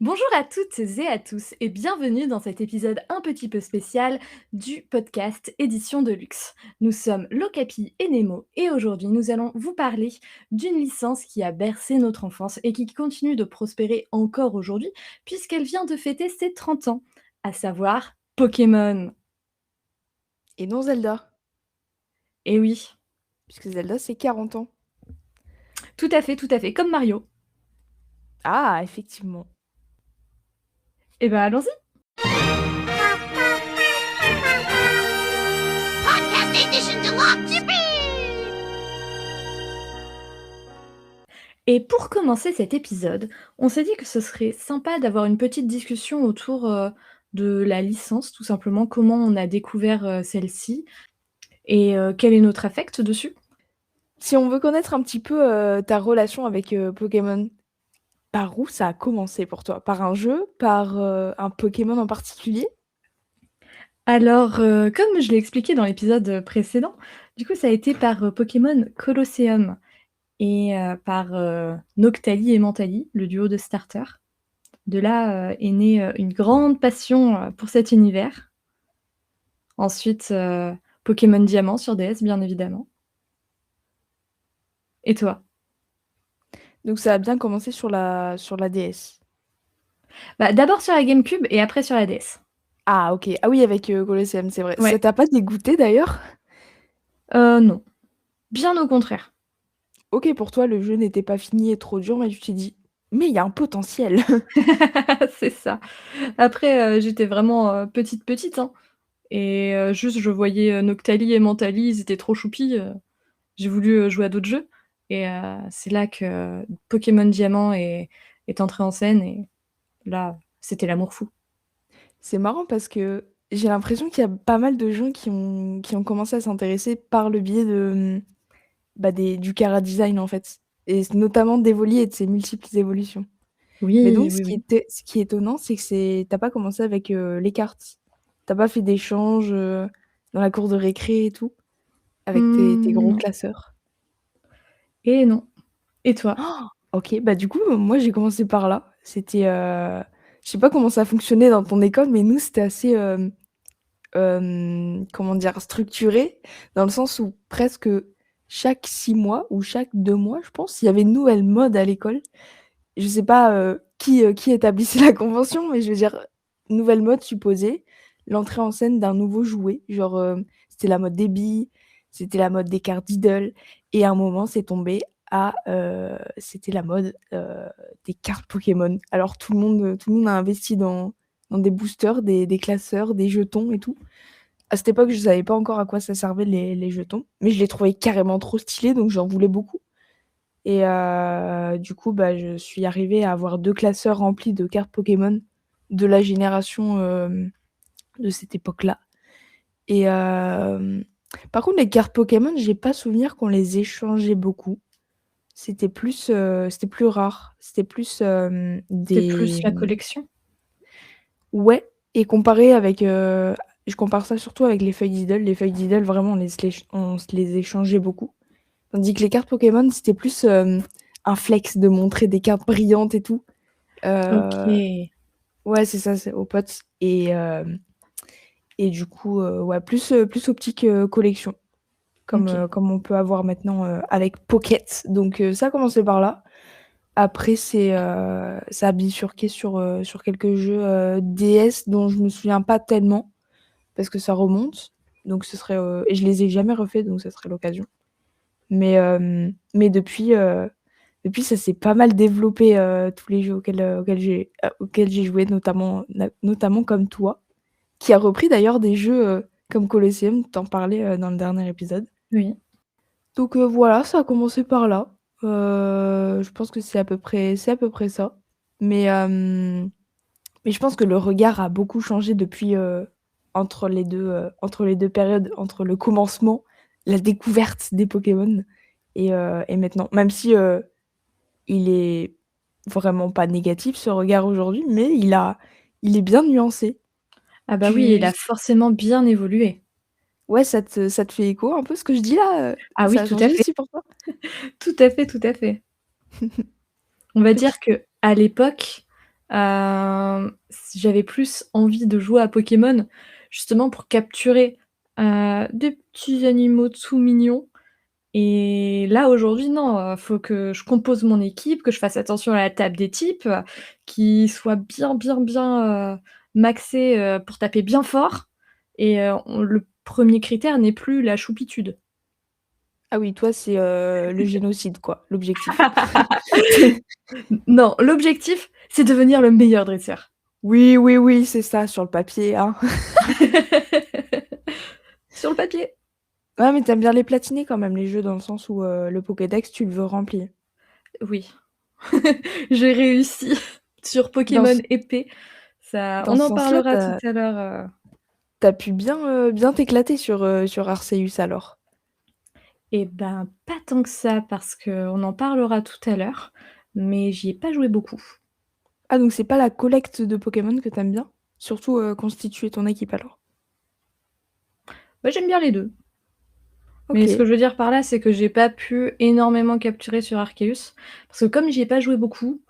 Bonjour à toutes et à tous et bienvenue dans cet épisode un petit peu spécial du podcast Édition de luxe. Nous sommes Locapi et Nemo et aujourd'hui nous allons vous parler d'une licence qui a bercé notre enfance et qui continue de prospérer encore aujourd'hui puisqu'elle vient de fêter ses 30 ans, à savoir Pokémon. Et non Zelda, Et oui, puisque Zelda c'est 40 ans. tout à fait, comme Mario. Ah, effectivement. Et ben allons-y. Podcast Edition Deluxe. Yippee! Et pour commencer cet épisode, on s'est dit que ce serait sympa d'avoir une petite discussion autour, de la licence, tout simplement. Comment on a découvert, celle-ci et quel est notre affect dessus? Si on veut connaître un petit peu ta relation avec Pokémon, par où ça a commencé pour toi? Par un jeu? Par un Pokémon en particulier? Alors, comme je l'ai expliqué dans l'épisode, précédent, du coup, ça a été par, Pokémon Colosseum et par, Noctali et Mentali, le duo de starters. De là, est née, une grande passion, pour cet univers. Ensuite, Pokémon Diamant sur DS, bien évidemment. Et toi? Donc ça a bien commencé sur la DS. Bah, d'abord sur la GameCube et après sur la DS. Ah ok, ah oui avec Colosseum, c'est vrai. Ça Ouais, t'a pas dégoûté d'ailleurs? non, bien au contraire. Ok, pour toi le jeu n'était pas fini et trop dur, mais tu t'es dit, mais il y a un potentiel. C'est ça. Après, j'étais vraiment, petite, hein et juste je voyais, Noctali et Mentali, ils étaient trop choupis, j'ai voulu, jouer à d'autres jeux et c'est là que Pokémon Diamant est entré en scène et là, c'était l'amour fou. C'est marrant parce que j'ai l'impression qu'il y a pas mal de gens qui ont commencé à s'intéresser par le biais de du chara design en fait. Et notamment d'Evoli et de ses multiples évolutions. Mais Oui, donc oui, oui. ce qui est étonnant, c'est que t'as pas commencé avec les cartes. T'as pas fait d'échanges dans la cour de récré et tout, avec tes gros Non classeurs. et non. Et toi? Oh, ok, bah du coup, moi j'ai commencé par là. C'était. Je sais pas comment ça fonctionnait dans ton école, mais nous c'était assez. Comment dire, structuré, dans le sens où presque chaque 6 mois ou chaque 2 mois, je pense, il y avait une nouvelle mode à l'école. Je sais pas qui établissait la convention, mais je veux dire, nouvelle mode supposée, l'entrée en scène d'un nouveau jouet. Genre, c'était la mode des billes, c'était la mode des cartes Diddle, et à un moment, c'est tombé c'était la mode des cartes Pokémon. Alors, tout le monde a investi dans des boosters, des classeurs, des jetons et tout. À cette époque, je savais pas encore à quoi ça servait les jetons, mais je les trouvais carrément trop stylés, donc j'en voulais beaucoup. Et du coup, bah, je suis arrivée à avoir 2 classeurs remplis de cartes Pokémon de la génération, de cette époque-là. Et par contre, les cartes Pokémon, j'ai pas souvenir qu'on les échangeait beaucoup. C'était plus rare. C'était plus, C'était plus des la collection? ouais, et comparé avec, je compare ça surtout avec les feuilles Diddle. Les feuilles Diddle, vraiment, on se les échangeait beaucoup. Tandis que les cartes Pokémon, c'était plus un flex de montrer des cartes brillantes et tout. Euh, OK. ouais, c'est ça, c'est aux potes. Et du coup, ouais, plus optique collection, OK. comme on peut avoir maintenant avec Pocket. Donc ça a commencé par là. Après, ça a bifurqué sur quelques jeux DS dont je me souviens pas tellement, parce que ça remonte. Donc ce serait, et je les ai jamais refaits, donc ça serait l'occasion. Mais depuis, ça s'est pas mal développé, tous les jeux auxquels j'ai joué, notamment comme toi, qui a repris d'ailleurs des jeux comme Colosseum, t'en parlais dans le dernier épisode. Oui. Donc voilà, ça a commencé par là. Je pense que c'est à peu près ça. Mais, euh, mais je pense que le regard a beaucoup changé depuis entre les deux périodes, entre le commencement, la découverte des Pokémon et maintenant. Même si il est vraiment pas négatif ce regard aujourd'hui, mais il est bien nuancé. Ah bah oui, il Tu, a forcément bien évolué. ouais, ça te fait écho un peu ce que je dis là? Ah oui, Ça a tout à changé fait. aussi pour toi? Tout à fait, tout à fait. On va dire Petit. qu'à l'époque, J'avais plus envie de jouer à Pokémon, justement pour capturer, des petits animaux tout mignons et là, aujourd'hui, non, faut que je compose mon équipe, que je fasse attention à la table des types, qu'ils soient bien, bien, bien, maxés, pour taper bien fort et on le premier critère n'est plus la choupitude. Ah oui, toi, c'est, le génocide, quoi, l'objectif. Non, l'objectif, c'est devenir le meilleur dresseur. Oui, oui, oui, c'est ça, sur le papier, hein. Sur le papier. Ouais, mais tu bien les platiner quand même, les jeux, dans le sens où, le Pokédex, tu le veux rempli. Oui. J'ai réussi sur Dans Pokémon ce épée. Ça dans on ce en sens-là, parlera tout à l'heure, tu pu bien t'éclater sur Arceus alors? et ben, pas tant que ça parce qu'on en parlera tout à l'heure, mais j'y ai pas joué beaucoup. Ah donc c'est pas la collecte de Pokémon que t'aimes bien? Surtout, constituer ton équipe alors? Moi, j'aime bien les 2, mais ce que OK. je veux dire par là, c'est que j'ai pas pu énormément capturer sur Arceus parce que comme j'y ai pas joué beaucoup,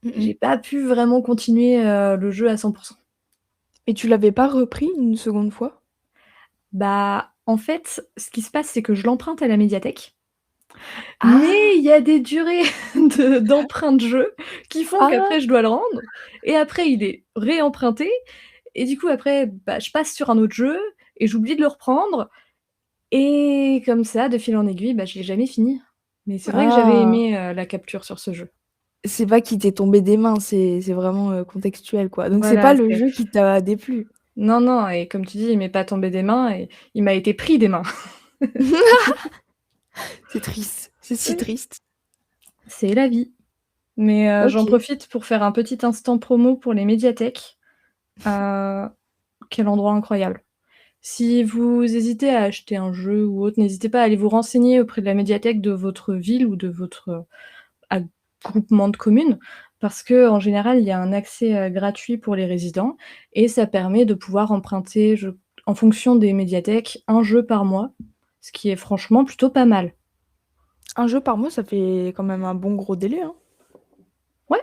Mmh mh. j'ai pas pu vraiment continuer, le jeu à 100. Et tu l'avais pas repris une seconde fois? Bah, en fait, ce qui se passe, c'est que je l'emprunte à la médiathèque, mais Ah! il y a des durées d'emprunt de jeu qui font Ah! qu'après je dois le rendre et après il est réemprunté et du coup après, bah, je passe sur un autre jeu et j'oublie de le reprendre et comme ça, de fil en aiguille, bah, je l'ai jamais fini. Mais c'est vrai que j'avais Ah! aimé, la capture sur ce jeu. C'est pas qu'il t'est tombé des mains, c'est vraiment, contextuel quoi. Donc c'est Voilà, pas le c'est jeu qui t'a déplu? non, non et comme tu dis, il m'est pas tombé des mains et il m'a été pris des mains. C'est triste, c'est si Oui, triste. c'est la vie. Mais, j'en OK. profite pour faire un petit instant promo pour les médiathèques. Heu, Quel endroit incroyable. Si vous hésitez à acheter un jeu ou autre, n'hésitez pas à aller vous renseigner auprès de la médiathèque de votre ville ou de votre, groupement de communes. Parce qu'en général, il y a un accès, gratuit pour les résidents et ça permet de pouvoir emprunter en fonction des médiathèques, un jeu par mois, ce qui est franchement plutôt pas mal. Un jeu par mois, ça fait quand même un bon gros délai, hein. Ouais,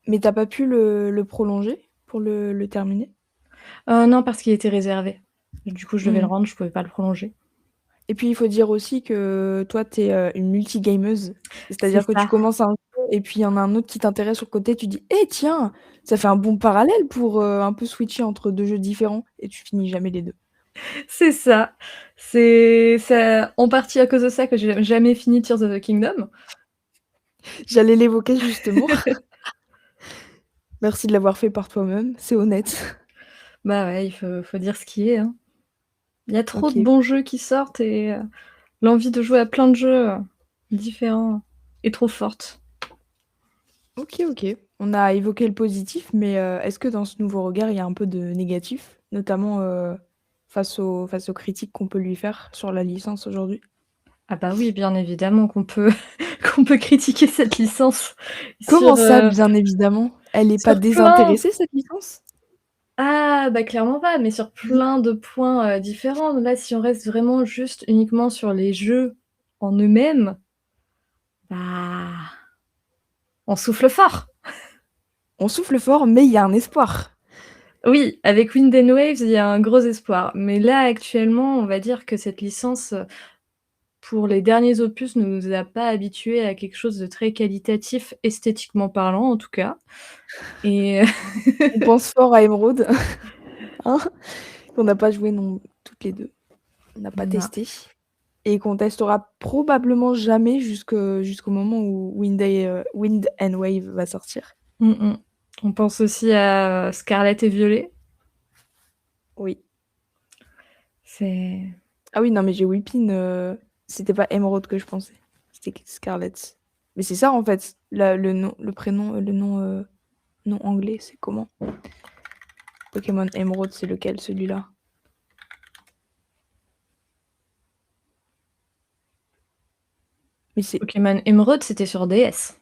Mais tu as pas pu le prolonger pour le terminer? non parce qu'il était réservé. Du coup, je devais le Mmh. rendre, je pouvais pas le prolonger. Et puis il faut dire aussi que toi, tu es, une multi-gameuse. C'est C'est-à-dire que tu ça. commences un jeu et puis il y en a un autre qui t'intéresse sur le côté, tu dis: «Eh tiens, ça fait un bon parallèle pour, un peu switcher entre 2 jeux différents» et tu finis jamais les 2. C'est ça. C'est en partie à cause de ça que j'ai jamais fini Tears of the Kingdom. J'allais l'évoquer justement. Merci de l'avoir fait par toi-même, c'est honnête. Bah, ouais, il faut dire ce qui est, hein. Il y a trop de OK. bons jeux qui sortent et l'envie de jouer à plein de jeux, différents est trop forte. OK, OK. On a évoqué le positif, mais, est-ce que dans ce nouveau regard, il y a un peu de négatif? Notamment, face aux critiques qu'on peut lui faire sur la licence aujourd'hui? Ah bah, oui, bien évidemment qu'on peut qu'on peut critiquer cette licence Comment sur, ça, bien évidemment? Elle est pas sur plein désintéressée cette licence? ah, bah, clairement pas, mais sur plein de points, différents. Là, si on reste vraiment juste uniquement sur les jeux en eux-mêmes, bah, on souffle fort. On souffle fort, mais il y a un espoir. Oui, avec Wind and Waves, il y a un gros espoir. Mais là, actuellement, on va dire que cette licence, pour les derniers opus, ne nous a pas habitués à quelque chose de très qualitatif, esthétiquement parlant, en tout cas. Et On pense fort à Émeraude, hein? Qu'on n'a pas joué non toutes les 2. On n'a pas non. testé et qu'on testera probablement jamais jusqu'au moment où Wind and Wave va sortir. Mmh mh. On pense aussi à Scarlet et Violet. Oui. C'est Ah oui, non, mais j'ai Weepin, c'était pas Émeraude que je pensais, c'était Scarlet. Mais c'est ça en fait, le nom le prénom, le nom anglais, c'est comment? Pokémon Émeraude, c'est lequel celui-là? Mais c'est Pokémon Émeraude, c'était sur DS.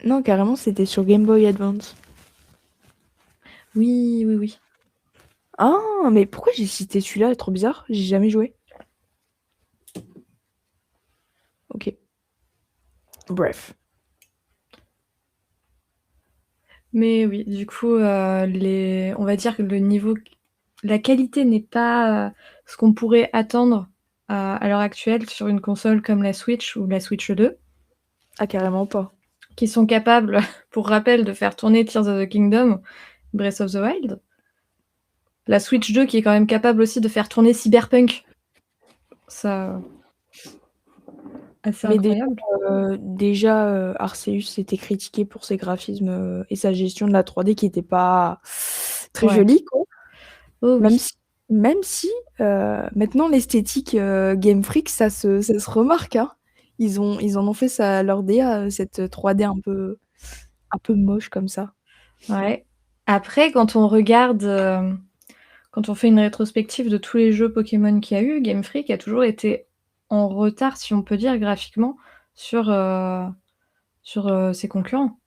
non, carrément, c'était sur Game Boy Advance. Oui, oui, oui. Ah! Mais pourquoi j'ai cité celui-là? Trop bizarre, j'ai jamais joué. OK. Bref. Mais oui, du coup, on va dire que la qualité n'est pas, ce qu'on pourrait attendre à l'heure actuelle sur une console comme la Switch ou la Switch 2, Ah carrément pas. qui sont capables, pour rappel, de faire tourner Tears of the Kingdom, Breath of the Wild. La Switch 2 qui est quand même capable aussi de faire tourner Cyberpunk. Ça, assez Mais incroyable. Arceus était critiqué pour ses graphismes, et sa gestion de la 3D qui était pas très Ouais. jolie, quoi. Oh Même oui, si même si, maintenant l'esthétique, Game Freak, ça se remarque, hein. Ils en ont fait ça leur DA, cette 3D un peu moche comme ça. ouais. Après, quand on regarde, quand on fait une rétrospective de tous les jeux Pokémon qu'il y a eu, Game Freak a toujours été en retard, si on peut dire, graphiquement sur, ses concurrents.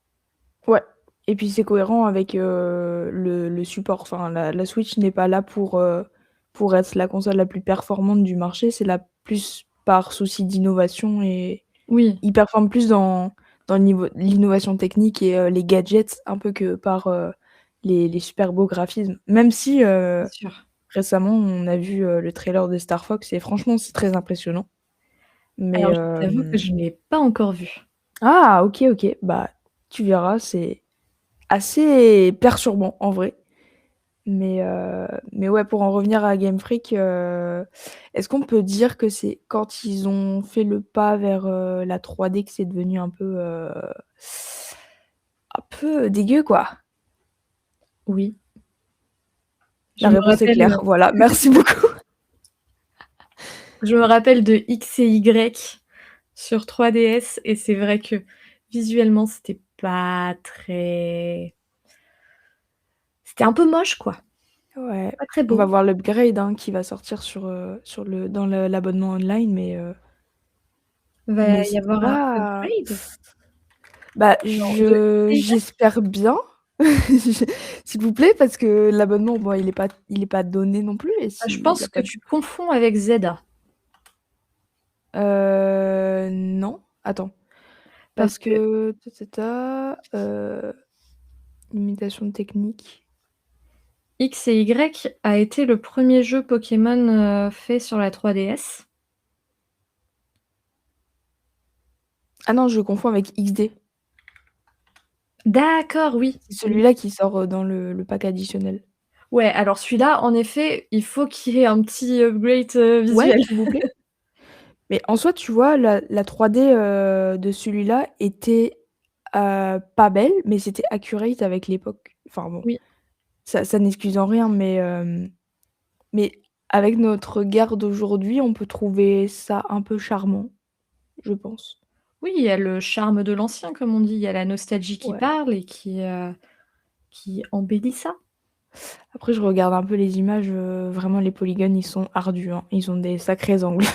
Ouais, et puis c'est cohérent avec, le support. Enfin, la Switch n'est pas là pour être la console la plus performante du marché, c'est là plus par souci d'innovation et Oui, ils performent plus dans le niveau l'innovation technique et les gadgets un peu que par, les super beaux graphismes. Même si, c'est sûr. récemment on a vu, le trailer de Star Fox et franchement c'est très impressionnant. Mais, Alors je t'avoue que je ne l'ai pas encore vu. ah OK, OK, bah, tu verras, c'est assez perturbant en vrai. Mais ouais, pour en revenir à Game Freak, est-ce qu'on peut dire que c'est quand ils ont fait le pas vers, la 3D que c'est devenu un peu dégueu, quoi? Oui, je La me réponse est rappelle, claire, voilà, merci beaucoup. je me rappelle de X et Y sur 3DS et c'est vrai que visuellement, c'était un peu moche, quoi. Ouais, Pas très on va beau. voir l'upgrade, hein, qui va sortir sur le dans l'abonnement online, Va mais y c'est avoir un pas upgrade? bah, Genre de X et Y? j'espère bien, s'il vous plaît, parce que l'abonnement, bon, il est pas donné non plus et Ah, je s'il y a pense que pas tu confonds avec Zelda. Non, attends, Parce parce que que limitation technique. X et Y a été le premier jeu Pokémon, fait sur la 3DS. Ah non, je confonds avec XD. D'accord, oui. C'est Oui. celui-là qui sort, dans le pack additionnel. Ouais, alors celui-là, en effet, il faut qu'il y ait un petit upgrade, Ouais, visuel. s'il vous plaît. Mais en soi, tu vois, la 3D, de celui-là était, pas belle, mais c'était accurate avec l'époque. Enfin bon, Oui. ça n'excuse en rien, mais avec notre regard d'aujourd'hui, on peut trouver ça un peu charmant, je pense. Oui, il y a le charme de l'ancien, comme on dit. Il y a la nostalgie qui Ouais. parle et qui embellit ça. Après, je regarde un peu les images, vraiment les polygones, ils sont ardus, hein. Ils ont des sacrés angles.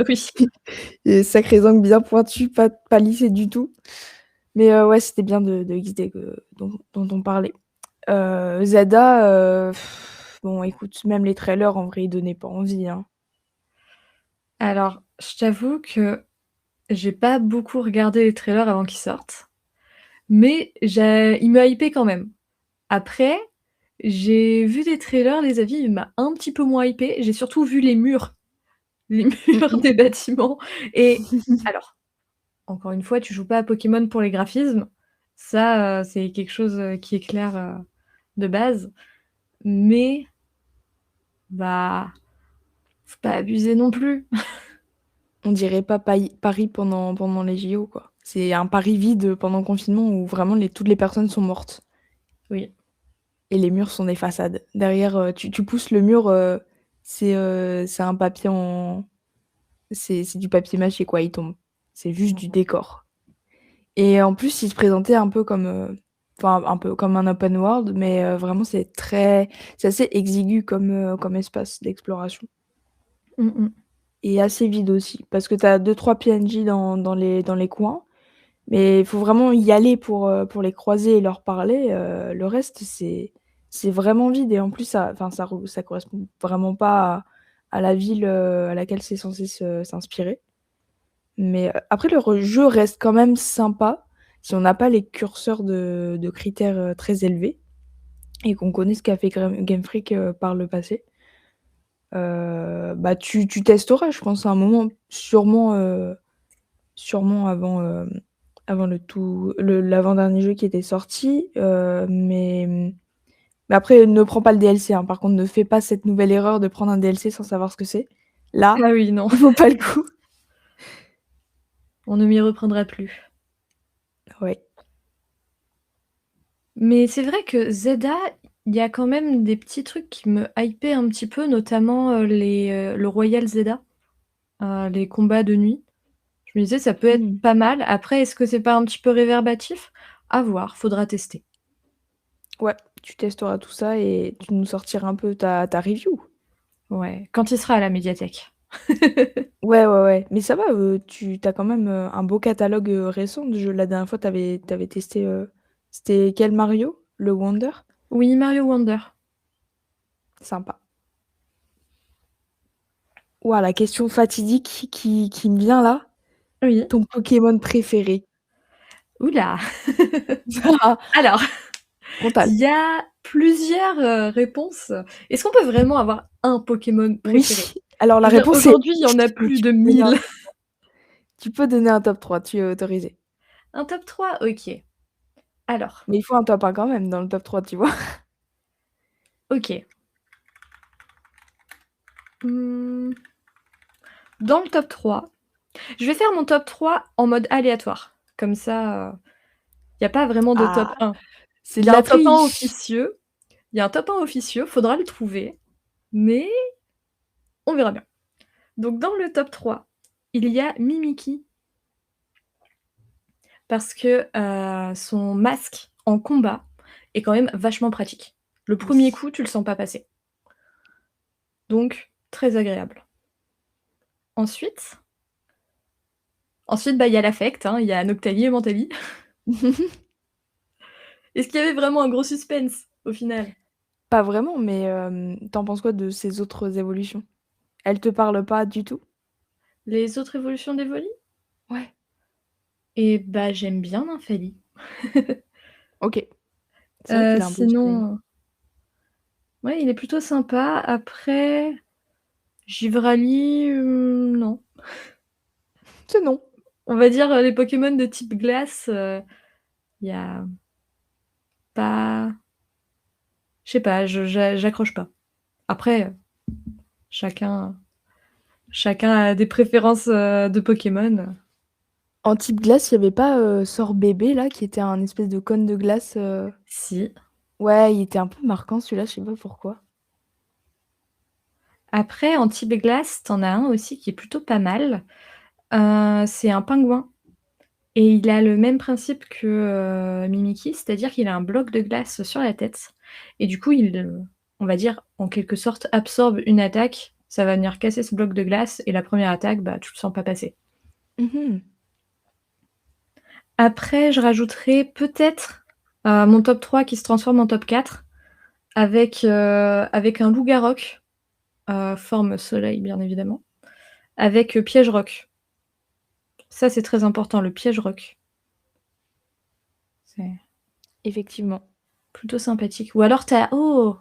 Oui. Des sacrés angles bien pointus, pas lissés du tout. Mais ouais, c'était bien de XD dont on parlait. Zelda, bon écoute, même les trailers en vrai, ils donnaient pas envie, hein. Alors, je t'avoue que j'ai pas beaucoup regardé les trailers avant qu'ils sortent, mais il m'a hypé quand même. Après, j'ai vu des trailers, les avis, il m'a un petit peu moins hypé. J'ai surtout vu les Mmh murs mh. des bâtiments et alors, encore une fois, tu joues pas à Pokémon pour les graphismes. Ça, c'est quelque chose, qui est clair, de base, mais bah, faut pas abuser non plus. On dirait pas Paris pendant les JO, quoi. C'est un Paris vide pendant le confinement où vraiment toutes les personnes sont mortes Oui, et les murs sont des façades. Derrière, tu pousses le mur, c'est un papier en c'est du papier mâché, quoi, il tombe. C'est juste du décor. Et en plus, il se présentait un peu comme, enfin un peu comme un open world, mais vraiment c'est assez exigu comme espace d'exploration mmh mh. et assez vide aussi parce que tu as 2-3 PNJ dans les coins, mais il faut vraiment y aller pour les croiser et leur parler, le reste c'est vraiment vide et en plus ça correspond vraiment pas à la ville, à laquelle c'est censé s'inspirer. Mais, après le jeu reste quand même sympa. si on n'a pas les curseurs de critères, très élevés et qu'on connaît ce qu'a fait Game Freak, par le passé, bah, tu testeras, je pense, à un moment, sûrement avant l'avant-dernier jeu qui était sorti, mais après, ne prends pas le DLC, hein. Par contre, ne fais pas cette nouvelle erreur de prendre un DLC sans savoir ce que c'est. Là, Ah oui, non, ça vaut pas le coup. on ne m'y reprendra plus. Ouais. Mais c'est vrai que Zelda, il y a quand même des petits trucs qui me hypaient un petit peu, notamment, le Royal Zelda, les combats de nuit. Je me disais: «Ça peut être Mmh. pas mal». Après, est-ce que c'est pas un petit peu réverbatif? À voir, faudra tester. Ouais, tu testeras tout ça et tu nous sortiras un peu ta review. Ouais, quand il sera à la médiathèque. Ouais, ouais, ouais. Mais ça va, tu as quand même, un beau catalogue, récent de jeux. La dernière fois, tu testé, c'était quel Mario? Le Wonder? Oui, Mario Wonder. Sympa. Ouah, la question fatidique qui me vient là. Oui. Ton Pokémon préféré? Ouh là! Alors, Frontal. il y a plusieurs, réponses. Est-ce qu'on peut vraiment avoir un Pokémon Oui. préféré? Alors la Je veux dire, réponse est aujourd'hui, il y en a oui, plus de 1000. tu peux donner un top 3, tu es autorisé. Un top 3? OK. Alors, Mais il faut un top 1 quand même dans le top 3, tu vois? OK. Mmh, dans le top 3, je vais faire mon top 3 en mode aléatoire. Comme ça, il y a pas vraiment de top Ah, 1. c'est Il de y a la un top 1 triche! officieux, il y a un top 1 officieux, faudra le trouver, mais on verra bien. Donc dans le top 3, il y a Mimikyu parce que, son masque en combat est quand même vachement pratique. Le Oui. premier coup, tu le sens pas passer. Donc très agréable. Ensuite bah, il y a l'affect, hein, il y a Noctali et Mentali. Est-ce qu'il y avait vraiment un gros suspense, au final? Pas vraiment, mais tu penses quoi de ces autres évolutions? Elles te parlent pas du tout? Les autres évolutions d'Evoli? Ouais. Et bah, j'aime bien Nymphalie. OK. C'est vrai qu'il a un beau design. Sinon, ouais, il est plutôt sympa. Après, Givrali, non. C'est non. On va dire, les Pokémon de type glace, il y a pas je sais pas, j'accroche pas. Après, chacun chacun a des préférences, de Pokémon. En type glace, il y avait pas, Sorbébé là, qui était un espèce de cône de glace, Si. ouais, il était un peu marquant celui-là, je sais pas pourquoi. Après, en type glace, tu en as un aussi qui est plutôt pas mal. C'est un pingouin et il a le même principe que, Mimikyu, c'est-à-dire qu'il a un bloc de glace sur la tête et du coup, on va dire, en quelque sorte, absorbe une attaque. Ça va venir casser ce bloc de glace et la première attaque, bah, tu le sens pas passer. Mmh. Après, je rajouterais peut-être, mon top 3 qui se transforme en top 4 avec un loup-garok, forme soleil bien évidemment, avec, piège roc. Ça, c'est très important, le piège roc. C'est Effectivement. plutôt sympathique. Ou alors oh!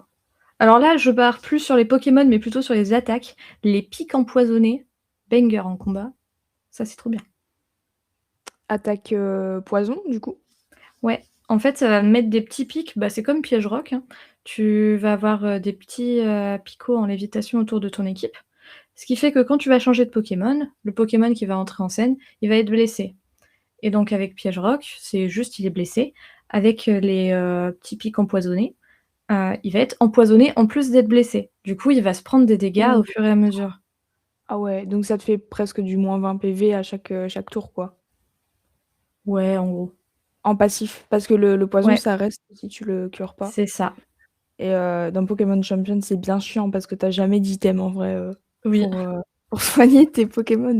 Alors là, je pars plus sur les Pokémon, mais plutôt sur les attaques. Les pics empoisonnés, banger en combat, ça c'est trop bien. Attaque, poison du coup? Ouais, en fait, ça va mettre des petits pics, bah, c'est comme piège roc, hein. Tu vas avoir, des petits, picots en lévitation autour de ton équipe. Ce qui fait que quand tu vas changer de Pokémon, le Pokémon qui va entrer en scène, il va être blessé. Et donc avec piège roc, c'est juste il est blessé. Avec, les, petits pics empoisonnés, il va être empoisonné en plus d'être blessé. Du coup, il va se prendre des dégâts Ouh. au fur et à mesure. Ah ouais, donc ça te fait presque du -20 PV à chaque tour, quoi. Ouais, en gros. En passif, parce que le poison, Ouais, ça reste si tu le cures pas c'est ça. et dans Pokémon Champion, c'est bien chiant parce que tu as jamais d'item en vrai, Oui. pour, heu, pour soigner tes Pokémon.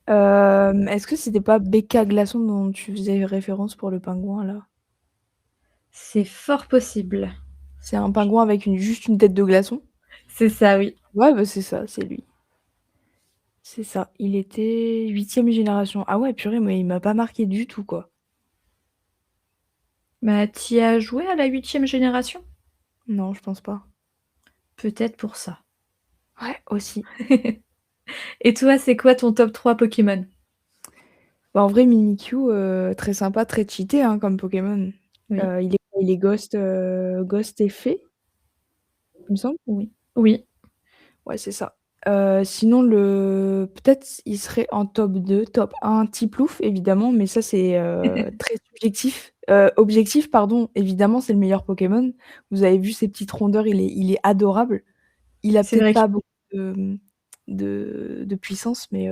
Est-ce que c'était pas Becca Glaçon dont tu faisais référence pour le pingouin, là? C'est fort possible. C'est un pingouin avec juste une tête de glaçon? C'est ça, oui. Ouais, bah, c'est ça, c'est lui. C'est ça. Il était 8e génération. Ah ouais, purée, mais il m'a pas marqué du tout, quoi. Bah, tu as joué à la 8e génération? Non, je pense pas. Peut-être pour ça. Ouais, aussi. Et toi, c'est quoi ton top 3 Pokémon? Bah, en vrai, Mimikyu, très sympa, très cheaté, hein, comme Pokémon. Oui, Il est Ghost et Fée, il me semble? oui, oui. Ouais, c'est ça. Sinon, peut-être il serait en top 2, top 1, Tiplouf, évidemment, mais ça, c'est très subjectif. Objectif, pardon, évidemment, c'est le meilleur Pokémon. Vous avez vu ses petites rondeurs, il est adorable. Il a C'est peut-être vrai que pas beaucoup de puissance, mais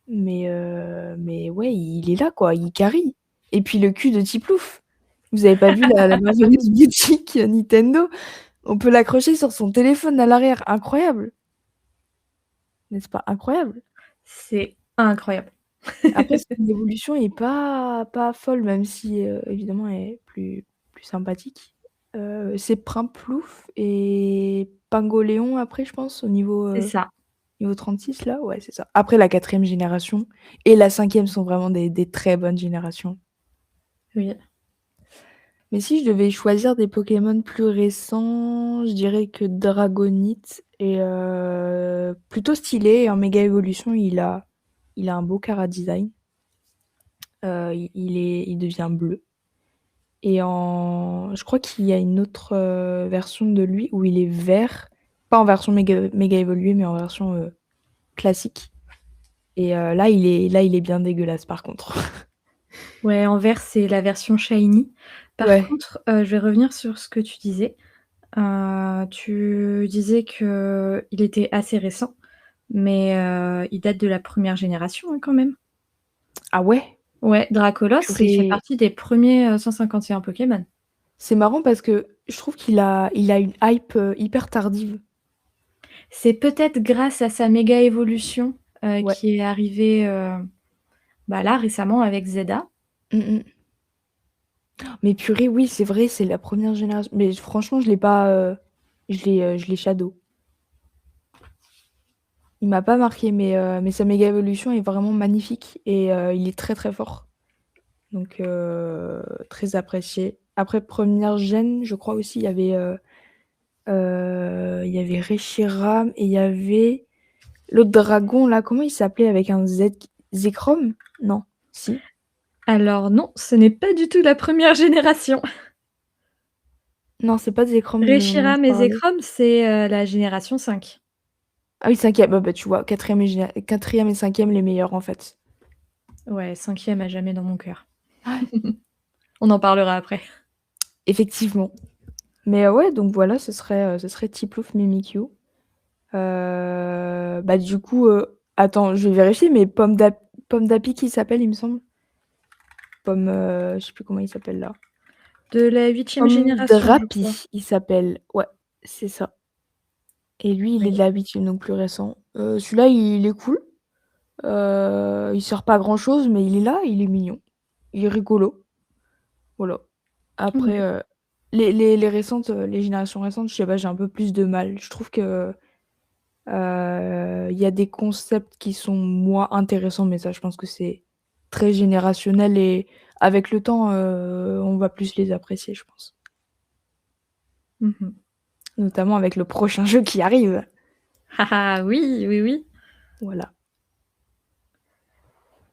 ouais, il est là, quoi, il carry. Et puis le cul de Tiplouf. Vous avez pas vu la merveilleuse boutique Nintendo? On peut l'accrocher sur son téléphone à l'arrière. Incroyable! N'est-ce pas incroyable? c'est incroyable. Après, son évolution est pas folle, même si, évidemment, elle est plus sympathique. C'est Primplouf et Pingoléon après, je pense, C'est ça, niveau 36 là? Ouais, c'est ça. Après la 4e génération et la 5e sont vraiment des très bonnes générations. oui. Mais si je devais choisir des Pokémon plus récents, je dirais que Dragonite est, plutôt stylé et en méga évolution, il a un beau chara-design. Il devient bleu et je crois qu'il y a une autre, version de lui où il est vert, pas en version méga évoluée, mais en version, classique et là, il est bien dégueulasse par contre. Ouais, en vert, c'est la version shiny. Par Ouais. contre, je vais revenir sur ce que tu disais. Tu disais qu'il était assez récent, mais il date de la première génération, hein, quand même. Ah ouais? Ouais, Dracolos, il fait Purée. partie des premiers 151 Pokémon. C'est marrant parce que je trouve qu'il a une hype, hyper tardive. C'est peut-être grâce à sa méga évolution, Ouais. qui est arrivée, bah, là, récemment avec Zeda. Mmh mh. Mais purée, oui, c'est vrai, c'est la première génération. Mais franchement, je l'ai pas, je l'ai shadow. Il m'a pas marqué, mais sa méga évolution est vraiment magnifique et il est très, très fort. Donc très apprécié. Après première gène, je crois aussi, il y avait Reshiram et il y avait l'autre dragon là, comment il s'appelait avec un Z? Zekrom? Non? Si? Alors non, ce n'est pas du tout la première génération. Non, c'est pas Zekrom dont je Reshiram et parlais. Zekrom, c'est, la génération 5. Ah oui, 5e, bah, tu vois, 4e et 5e les meilleurs en fait. Ouais, 5e à jamais dans mon cœur. Ouais. On en parlera après. Effectivement. Mais ouais, donc voilà, ce serait Tiplouf, Mimikyu. Bah, du coup, attends, je vais vérifier, mais Pomme d'Api qui s'appelle, il me semble? Pomme, je sais plus comment il s'appelle là. De la 8e Pomme génération, je crois. Drapi, il s'appelle. Ouais, c'est ça. Et lui, il est de Oui. la 8e, donc plus récent. Celui-là, il est cool. Il sert pas à grand-chose, mais il est là, il est mignon. Il est rigolo. Voilà. Après, Ouais. les récentes, les générations récentes, je sais pas, j'ai un peu plus de mal. Je trouve que, il y a des concepts qui sont moins intéressants, mais ça, je pense que c'est très générationnel et avec le temps, on va plus les apprécier, je pense. Mmh mh. Notamment avec le prochain jeu qui arrive. Ah ah, oui, oui, oui. Voilà.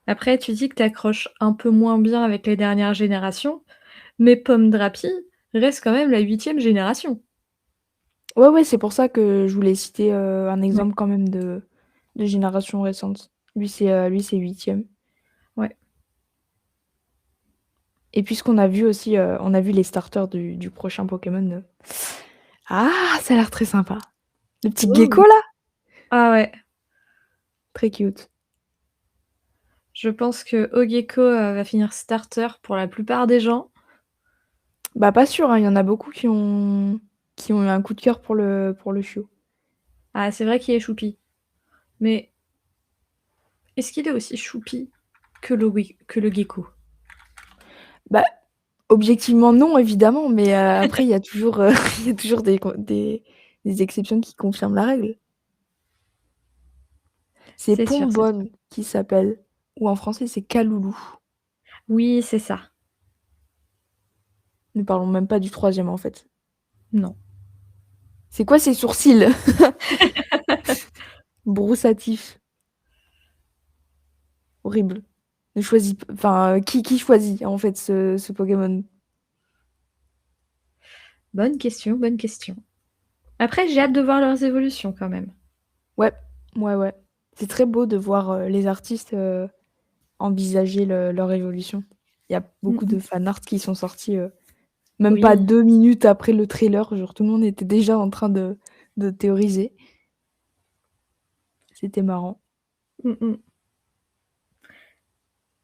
Après, tu dis que tu accroches un peu moins bien avec les dernières générations, mais Pomme Drapi reste quand même la 8e génération. Ouais, ouais, c'est pour ça que je voulais citer, un Ouais, exemple quand même de génération récente. Lui c'est 8e. ouais. Et puis ce qu'on a vu aussi, on a vu les starters du prochain Pokémon, ah! Ça a l'air très sympa. Le petit Oh gecko oui. là? Ah ouais, Très cute. je pense que Ogeko, va finir starter pour la plupart des gens. Bah, pas sûr, hein, il y en a beaucoup qui ont eu un coup de cœur pour le chiot. Ah, c'est vrai qu'il est choupi, mais est-ce qu'il est aussi choupi que le gecko? Bah, objectivement non, évidemment, mais après il y a toujours, il y a toujours des exceptions qui confirment la règle. C'est C'est sûr, c'est sûr. Pombonne qui s'appelle, ou en français c'est Kaloulou. Oui, c'est ça. Ne parlons même pas du troisième en fait. Non. C'est quoi ces sourcils broussatifs? Horrible. Ne choisis enfin, qui choisit en fait ce Pokémon? Bonne question, bonne question. Après, j'ai hâte de voir leurs évolutions quand même. Ouais, ouais, ouais. C'est très beau de voir les artistes envisager leur évolution. Il y a Mm, beaucoup de mm. fanarts qui sont sortis même pas Oui. 2 minutes après le trailer. Genre tout le monde était déjà en train de théoriser. C'était marrant. Mm, mm.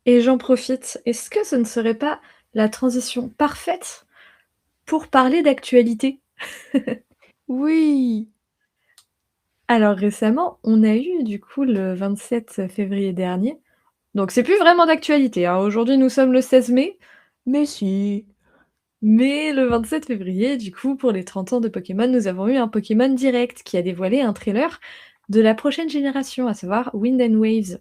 Et j'en profite. Est-ce que ce ne serait pas la transition parfaite pour parler d'actualité? Oui! Alors récemment, on a eu du coup le 27 février dernier, donc c'est plus vraiment d'actualité, hein. Aujourd'hui, nous sommes le 16 mai, Mais si! mais le 27 février, du coup, pour les 30 ans de Pokémon, nous avons eu un Pokémon Direct qui a dévoilé un trailer de la prochaine génération, à savoir Wind and Waves.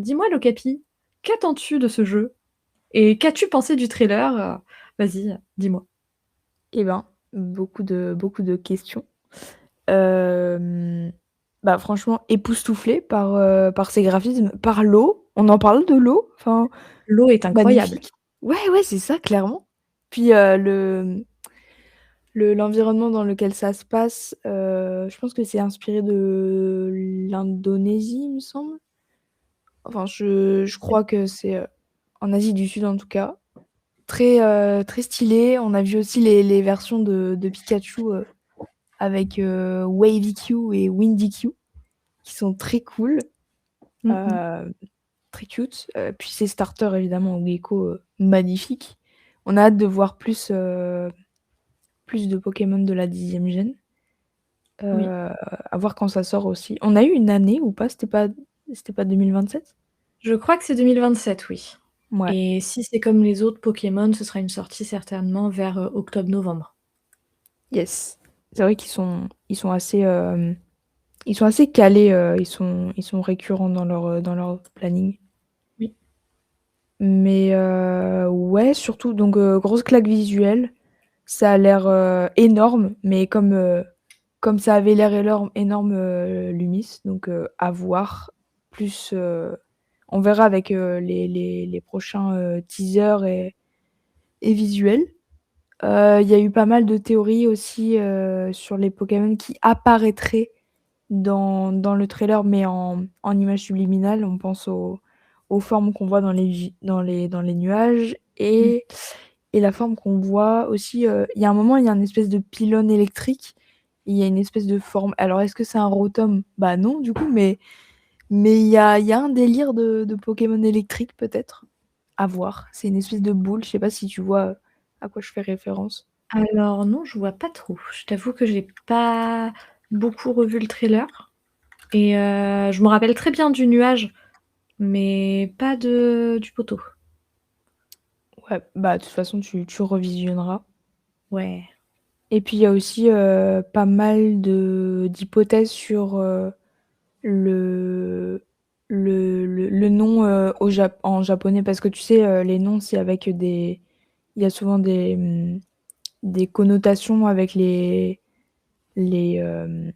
Dis-moi, Locapi, qu'attends-tu de ce jeu? Et qu'as-tu pensé du trailer? Vas-y, dis-moi. Eh ben, beaucoup de questions. Euh, Bah franchement, époustouflé par ses graphismes, par l'eau. On en parle de l'eau? Enfin, L'eau est incroyable. magnifique. Ouais, ouais, c'est ça, clairement. Puis l'environnement dans lequel ça se passe, je pense que c'est inspiré de l'Indonésie, il me semble. Enfin, je crois que c'est en Asie du Sud en tout cas. Très stylé. On a vu aussi les versions de Pikachu avec Wavy Q et Windy Q qui sont très cool, Mm, mm. euh, très cute. Puis ces starters évidemment au gecko magnifiques. On a hâte de voir plus de Pokémon de la 10e gène. Oui. À voir quand ça sort aussi. On a eu une année ou pas? C'était pas 2027? Je crois que c'est 2027, oui. Ouais. Et si c'est comme les autres Pokémon, ce sera une sortie certainement vers octobre-novembre. Yes. C'est vrai qu'ils sont assez calés, ils sont récurrents dans leur planning. Oui. Mais ouais, surtout, donc grosse claque visuelle. Ça a l'air énorme, mais comme ça avait l'air énorme, Lumis, donc à voir. Plus, on verra avec les prochains teasers et visuels. Il y a eu pas mal de théories aussi sur les Pokémon qui apparaîtraient dans le trailer, mais en image subliminale. On pense aux formes qu'on voit dans les nuages Mm. et la forme qu'on voit aussi. Il y a un moment, il y a une espèce de pylône électrique. Il y a une espèce de forme. Alors, est-ce que c'est un Rotom? Bah non, du coup, mais il y a un délire de Pokémon électrique, peut-être. À voir. C'est une espèce de boule. Je sais pas si tu vois à quoi je fais référence. Alors non, je vois pas trop. Je t'avoue que j'ai pas beaucoup revu le trailer. Et je me rappelle très bien du nuage, mais pas du poteau. Ouais, bah de toute façon, tu revisionneras. Ouais. Et puis il y a aussi pas mal d'hypothèses sur le, le nom en japonais, parce que tu sais, les noms, c'est avec des. Il y a souvent des connotations avec les, euh,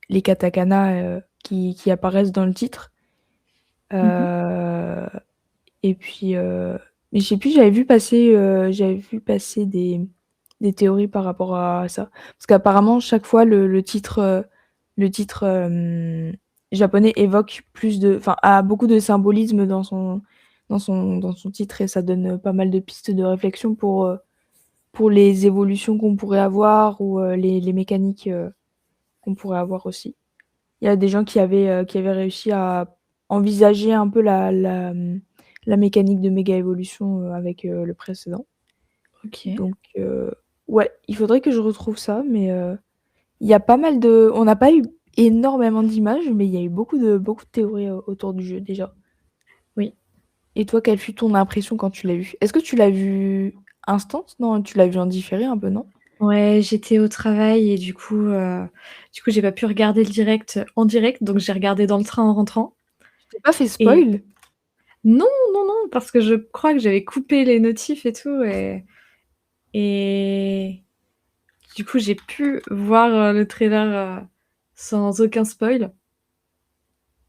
les katakana qui apparaissent dans le titre. Mhm. Euh, et puis, mais je sais plus, j'avais vu passer des théories par rapport à ça. Parce qu'apparemment, chaque fois, le titre japonais évoque enfin, a beaucoup de symbolisme dans son titre et ça donne pas mal de pistes de réflexion pour les évolutions qu'on pourrait avoir ou les mécaniques qu'on pourrait avoir aussi. Il y a des gens qui avaient réussi à envisager un peu la mécanique de méga évolution avec le précédent. Ok. Donc, ouais, il faudrait que je retrouve ça, mais il y a pas mal de. On n'a pas eu énormément d'images, mais il y a eu beaucoup de théories autour du jeu déjà. Oui. Et toi, quelle fut ton impression quand tu l'as vu? Est-ce que tu l'as vu instant? Non, tu l'as vu en différé un peu, non? Ouais, j'étais au travail et du coup, j'ai pas pu regarder le direct en direct, donc j'ai regardé dans le train en rentrant Je t'ai pas fait et spoil? non, non, non, parce que je crois que j'avais coupé les notifs et tout et du coup, j'ai pu voir, le trailer, sans aucun spoil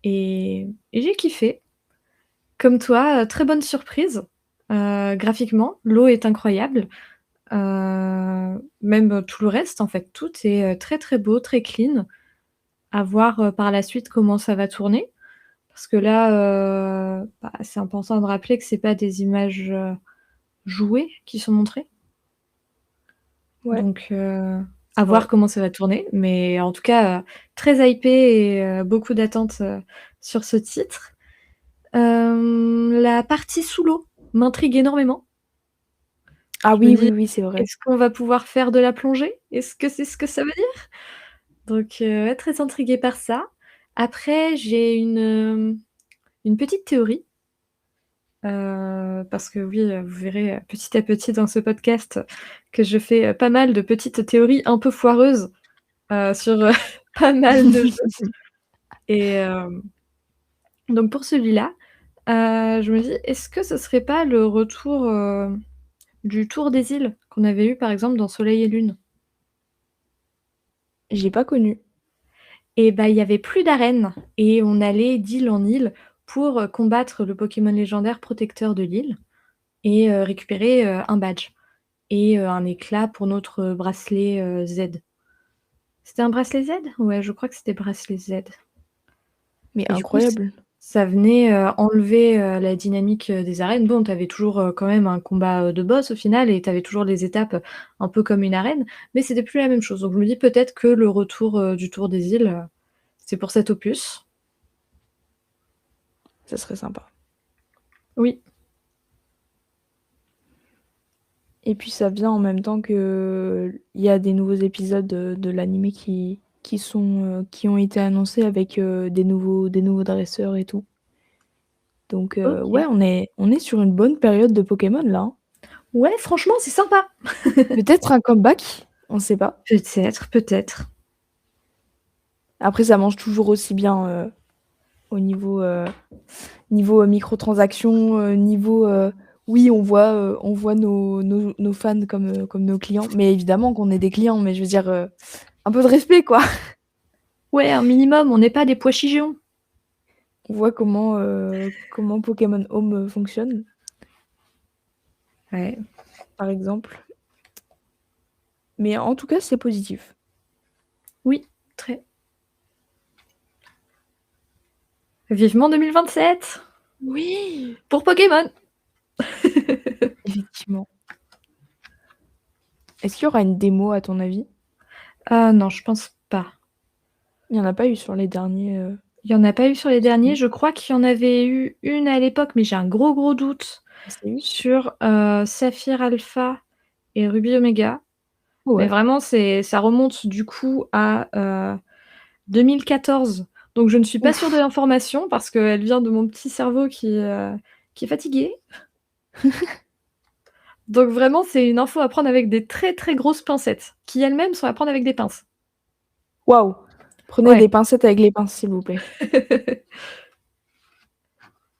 et j'ai kiffé. Comme toi, très bonne surprise, graphiquement, l'eau est incroyable, même, tout le reste en fait, tout est, très, très beau, très clean. À voir, par la suite comment ça va tourner. Parce que là, bah, c'est important de rappeler que c'est pas des images, jouées qui sont montrées. Ouais, Donc, à c'est voir vrai. comment ça va tourner. Mais en tout cas, très hypée et beaucoup d'attentes, sur ce titre. La partie sous l'eau m'intrigue énormément. Ah Je me oui, dis: oui, oui, c'est vrai. «Est-ce qu'on va pouvoir faire de la plongée? Est-ce que c'est ce que ça veut dire?» Donc, ouais, très intriguée par ça. Après, j'ai une petite théorie. Parce que oui, vous verrez, petit à petit dans ce podcast que je fais, pas mal de petites théories un peu foireuses, sur, pas mal de jeux et donc pour celui-là, je me dis: «Est-ce que ce serait pas le retour, du tour des îles qu'on avait eu par exemple dans Soleil et Lune?» J'ai pas connu. Et bah, il y avait plus d'arènes et on allait d'île en île pour, combattre le Pokémon légendaire protecteur de l'île et récupérer, un badge et un éclat pour notre, bracelet, Z. C'était un bracelet Z? Ouais, je crois que c'était bracelet Z Mais et du coup, incroyable. ça venait, enlever, la dynamique, des arènes. Bon, tu avais toujours, quand même un combat, de boss au final et tu avais toujours les étapes, un peu comme une arène, mais c'était plus la même chose. Donc je me dis peut-être que le retour, du Tour des îles, c'est pour cet opus. Ça serait sympa. Oui, Et puis ça vient en même temps que il y a des nouveaux épisodes de l'animé qui ont été annoncés avec des nouveaux dresseurs et tout. Donc ouais, OK. on est sur une bonne période de Pokémon là, hein. Ouais, franchement, c'est sympa. Peut-être un comeback, on sait pas. Peut-être, peut-être. Après ça mange toujours aussi bien au niveau microtransactions, niveau oui on voit nos fans comme nos clients. Mais évidemment qu'on est des clients, mais je veux dire un peu de respect quoi. Ouais, un minimum, on n'est pas des pois chichons. On voit comment Pokémon Home fonctionne, Ouais, par exemple. Mais en tout cas, c'est positif. oui, très. Vivement 2027 Oui, pour Pokémon! effectivement. Est-ce qu'il y aura une démo à ton avis? Ah non, je pense pas. Il y en a pas eu sur les derniers, Il y en a pas eu sur les derniers. Pokémon. Je crois qu'il y en avait eu une à l'époque, mais j'ai un gros, gros doute C'est eu? sur, Saphir Alpha et Ruby Omega. Mais Ouais. vraiment, ça remonte du coup à, 2014. Donc je ne suis pas sûre de Ouf! l'information parce qu'elle vient de mon petit cerveau qui est fatigué. Donc vraiment, c'est une info à prendre avec des très, très grosses pincettes, qui elles-mêmes sont à prendre avec des pinces. Waouh! Prenez Ouais. des pincettes avec les pinces, s'il vous plaît.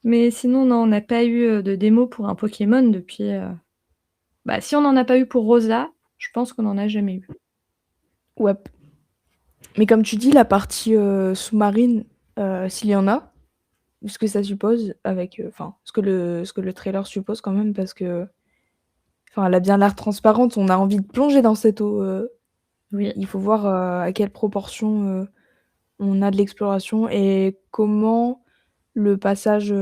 Mais sinon, non, on n'a pas eu, de démo pour un Pokémon depuis, bah, si on n'en a pas eu pour Rosa, je pense qu'on en a jamais eu. Ouais. Mais comme tu dis, la partie, sous-marine, s'il y en a, ce que ça suppose avec, enfin, ce que le trailer suppose quand même parce que, enfin, elle a bien l'air transparente, on a envie de plonger dans cette eau, Oui. il faut voir, à quelle proportion, on a de l'exploration et comment le passage,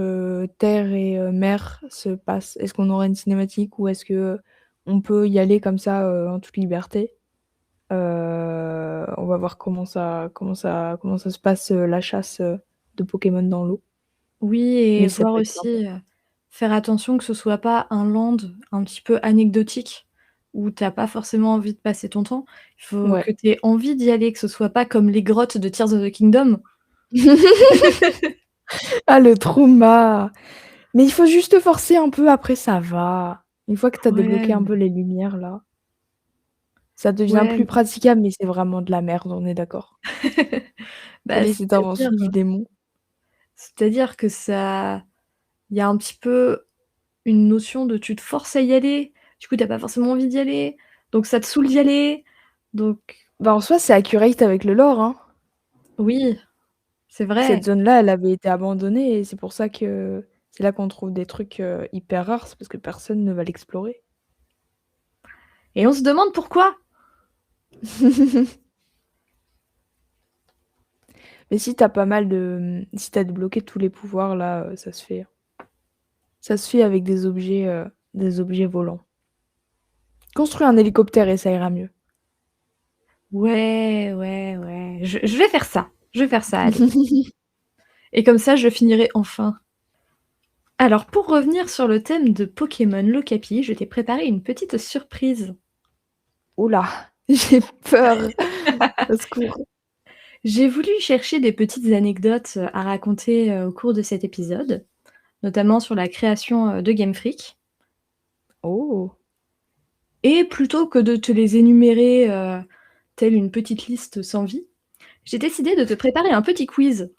terre et mer se passe. Est-ce qu'on aura une cinématique ou est-ce que on peut y aller comme ça, en toute liberté? On va voir comment ça se passe, la chasse, de Pokémon dans l'eau. Oui et Mais ça voir peut être sympa. aussi, faire attention que ce soit pas un land un petit peu anecdotique, où tu as pas forcément envie de passer ton temps. Il faut Ouais. que tu aies envie d'y aller, que ce soit pas comme les grottes de Tears of the Kingdom. Ah le trauma! Mais il faut juste forcer un peu, après ça va. Une fois que tu as débloqué un Ouais. peu les lumières là. Ça devient Ouais, plus praticable, mais c'est vraiment de la merde, on est d'accord? bah, Quelle est cette invention du démon? c'est-à-dire que ça il y a un petit peu une notion de tu te forces à y aller, du coup, tu pas forcément envie d'y aller, donc ça te saoule d'y aller, donc Bah, en soi, c'est accurate avec le lore, hein. oui, c'est Cette vrai. zone-là, elle avait été abandonnée et c'est pour ça que c'est là qu'on trouve des trucs, hyper rares, c'est parce que personne ne va l'explorer. Et on se demande pourquoi? Mais si tu as pas mal de si tu as débloqué tous les pouvoirs là, ça se fait. Ça se fait avec des objets volants. Construis un hélicoptère et ça ira mieux. Ouais, ouais, ouais, je vais faire ça, je vais faire ça, allez. Et comme ça, je finirai enfin. Alors, pour revenir sur le thème de Pokémon l'Ocapi, je t'ai préparé une petite surprise. Ouh là, j'ai peur. Au secours. J'ai voulu chercher des petites anecdotes, à raconter, au cours de cet épisode, notamment sur la création, de Game Freak. Oh! Et plutôt que de te les énumérer, telle une petite liste sans vie, j'ai décidé de te préparer un petit quiz.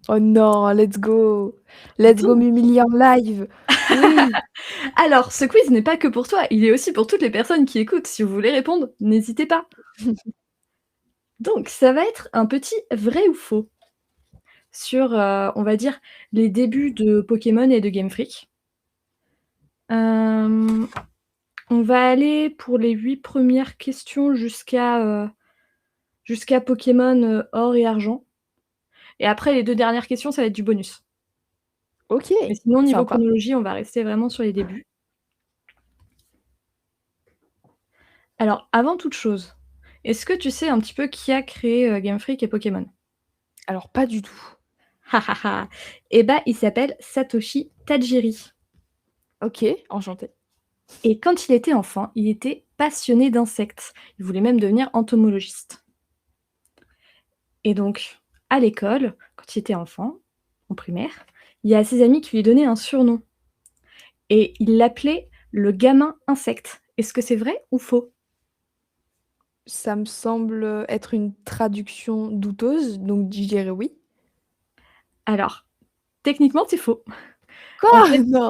Oh non, let's go! Let's go Donc m'humilier en live! Oui! alors, ce quiz n'est pas que pour toi, il est aussi pour toutes les personnes qui écoutent. Si vous voulez répondre, n'hésitez pas. Donc, ça va être un petit vrai ou faux sur, on va dire, les débuts de Pokémon et de Game Freak. Hem, on va aller pour les 8 premières questions jusqu'à Pokémon, or et argent. Et après les 2 dernières questions, ça va être du bonus. OK, Mais sinon, niveau sympa. chronologie, on va rester vraiment sur les débuts. Alors, avant toute chose, est-ce que tu sais un petit peu qui a créé, Game Freak et Pokémon? Alors pas du tout. Ha ha ha! Et bah, il s'appelle Satoshi Tajiri OK, enchantée. et quand il était enfant, il était passionné d'insectes. Il voulait même devenir entomologiste et donc à l'école, quand il était enfant, en primaire, il y a ses amis qui lui donnaient un surnom et il l'appelait le gamin insecte. Est-ce que c'est vrai ou faux? Ça me semble, être une traduction douteuse, donc je dirais oui. Alors, techniquement, c'est faux. En Quoi? fait, Non.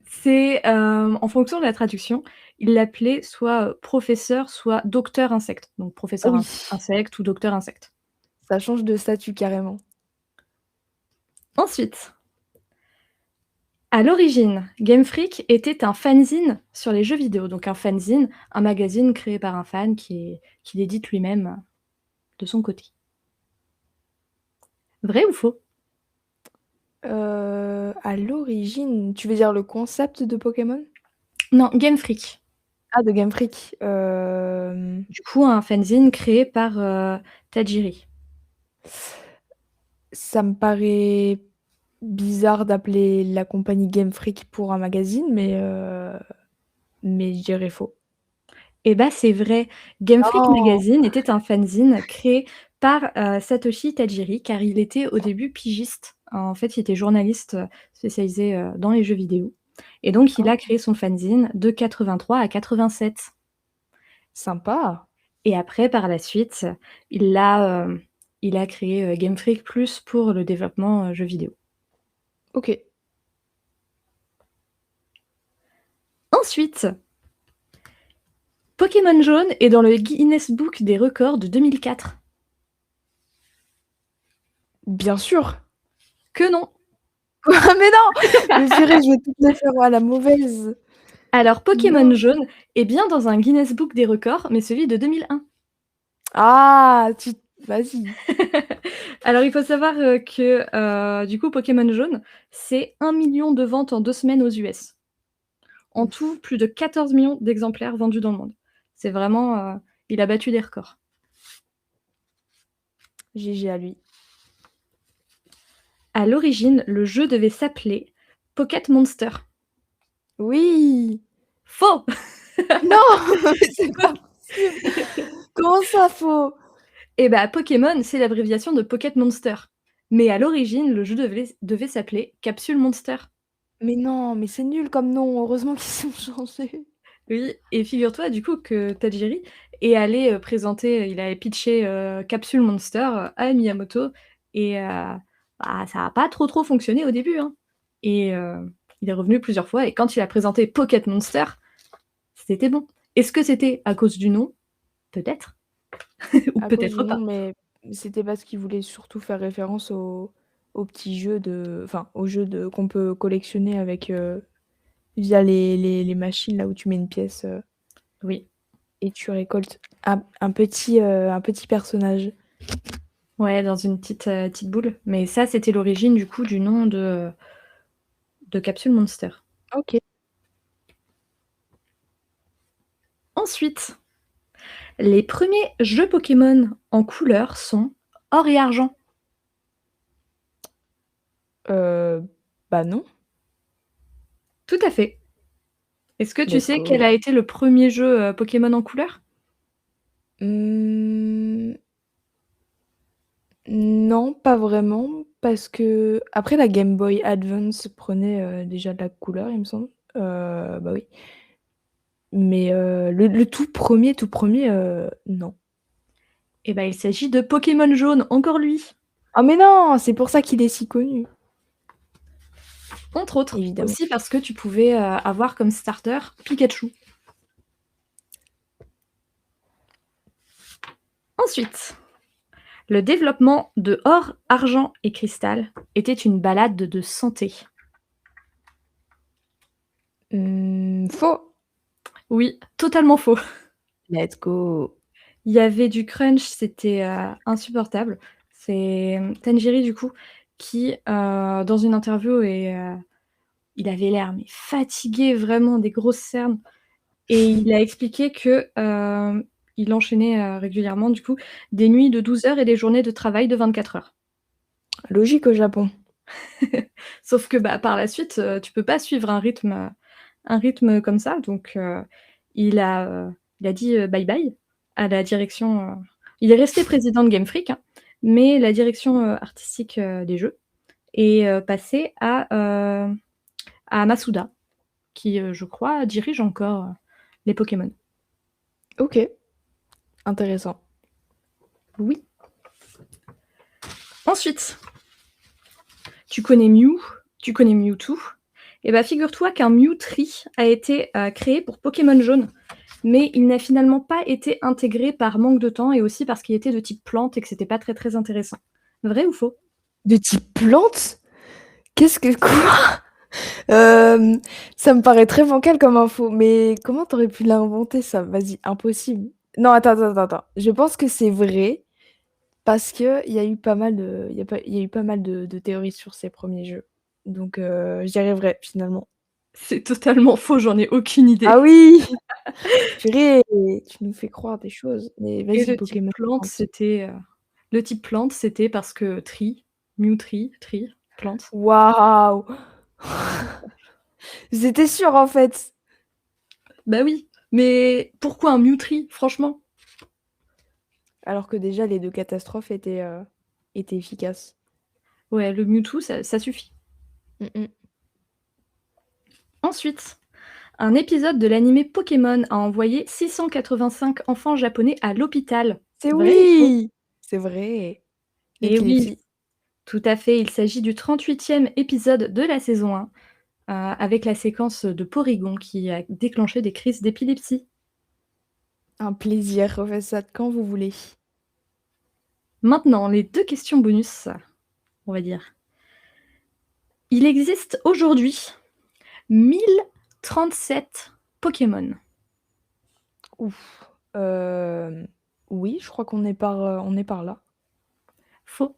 c'est, en fonction de la traduction, il l'appelait soit, professeur, soit docteur insecte. Donc professeur Oui, insecte ou docteur insecte. ça change de statut carrément. Ensuite, à l'origine, Game Freak était un fanzine sur les jeux vidéo. Donc un fanzine, un magazine créé par un fan qui l'édite lui-même, de son côté. Vrai ou faux? À l'origine, tu veux dire le concept de Pokémon? Non, Game Freak. Ah, de Game Freak. Du coup, un fanzine créé par, Tajiri. Ça me paraît bizarre d'appeler la compagnie Game Freak pour un magazine, mais je dirais faux. Et bah, c'est vrai. Game Freak Non! Magazine était un fanzine créé par, Satoshi Tajiri, car il était au début pigiste. En fait, il était journaliste, spécialisé, dans les jeux vidéo et donc il a Oh, créé son fanzine de 83 à 87 sympa. et après, par la suite, il a créé, Game Freak Plus pour le développement, jeux vidéo. OK. Ensuite, Pokémon Jaune est dans le Guinness Book des records de 2004. Bien sûr! Que non! Mais non! Mais purée, je vais toutes les faire à la mauvaise. Alors Pokémon Non! Jaune est bien dans un Guinness Book des records, mais celui de 2001. Ah! Tu vas-y. Alors il faut savoir, que, du coup Pokémon Jaune, c'est 1 000 000 de ventes en 2 semaines aux US. En tout, Ouf. plus de 14 millions d'exemplaires vendus dans le monde. C'est vraiment, il a battu des records. GG à lui. À l'origine, le jeu devait s'appeler Pocket Monster. Oui! Faux! Non! Mais c'est pas possible! Comment ça, faux? Et bah, Pokémon, c'est l'abréviation de Pocket Monster. Mais à l'origine, le jeu devait s'appeler Capsule Monster. Mais non, mais c'est nul comme nom, heureusement qu'ils ont changé. Oui, et figure-toi du coup que Tajiri est allé, présenter il avait pitché, Capsule Monster, à Miyamoto et bah, ça a pas trop fonctionné au début, hein et il est revenu plusieurs fois et quand il a présenté Pocket Monster, c'était bon. Est-ce que c'était à cause du nom? Peut-être ou À cause peut-être du nom, pas. mais c'était parce qu'il voulait surtout faire référence aux petits jeux enfin, aux jeux qu'on peut collectionner avec via les machines là où tu mets une pièce Oui. et tu récoltes un petit personnage. Ouais, dans une petite boule, mais ça, c'était l'origine du coup du nom de Capsule Monster. Ok. Ensuite, les premiers jeux Pokémon en couleur sont or et argent. Bah non. Tout à fait. Est-ce que tu Let's sais quel go. a été le premier jeu, Pokémon en couleur? Mmh, non, pas vraiment, parce que après la Game Boy Advance prenait déjà de la couleur, il me semble. Bah oui. Mais le tout premier, non. Eh ben, il s'agit de Pokémon jaune, encore lui, Ah mais non, c'est pour ça qu'il est si connu, entre autres. évidemment. Aussi parce que tu pouvais, avoir comme starter Pikachu. Ensuite, le développement de or, argent et cristal était une balade de santé. Faux. Oui, totalement faux. Let's go. Il y avait du crunch, c'était, insupportable. C'est, Tanjiri du coup qui, dans une interview il avait l'air mais fatigué, vraiment des grosses cernes et il a expliqué que, il enchaînait, régulièrement du coup des nuits de 12 heures et des journées de travail de 24 heures. Logique au Japon. Sauf que, bah, par la suite, tu peux pas suivre un rythme comme ça donc il a, il a dit, bye bye à la direction, il est resté président de Game Freak, hein, mais la direction, artistique, des jeux est, passée à Masuda qui, je crois, dirige encore, les Pokémon. Ok, intéressant. Oui. Ensuite, tu connais Mew, tu connais Mewtwo. Et bah, figure-toi qu'un Mewtree a été créé pour Pokémon jaune, mais il n'a finalement pas été intégré par manque de temps et aussi parce qu'il était de type plante et que c'était pas très intéressant. Vrai ou faux? De type plante? Qu'est-ce que quoi? Ça me paraît très bancal comme info, mais comment t'aurais pu l'inventer ça? Vas-y, impossible. Non, attends. Je pense que c'est vrai parce que il y a eu pas mal de théories sur ces premiers jeux. Donc je dirais vrai finalement. C'est totalement faux, j'en ai aucune Ah idée. oui! Purée, tu nous fais croire des choses. Mais Et vas-y, Pokémon plante. le type plante, c'était parce que tree, Mewtree, tree, plante. Waouh! J'étais sûre en fait. Bah oui, mais pourquoi un Mewtree, franchement? Alors que déjà les 2 catastrophes étaient efficaces. Ouais, le Mewtwo, ça suffit. Mmh mh. Ensuite, un épisode de l'animé Pokémon a envoyé 685 enfants japonais à l'hôpital. C'est Vrai ou faux? oui! C'est vrai. Eh oui, L'épilepsie. tout à fait, il s'agit du 38e épisode de la saison 1, avec la séquence de Porygon qui a déclenché des crises d'épilepsie. Un plaisir, refaites ça quand vous voulez. Maintenant, les 2 questions bonus, on va dire. Il existe aujourd'hui 1037 Pokémon. Ouf. Oui, je crois on est par là. Faux.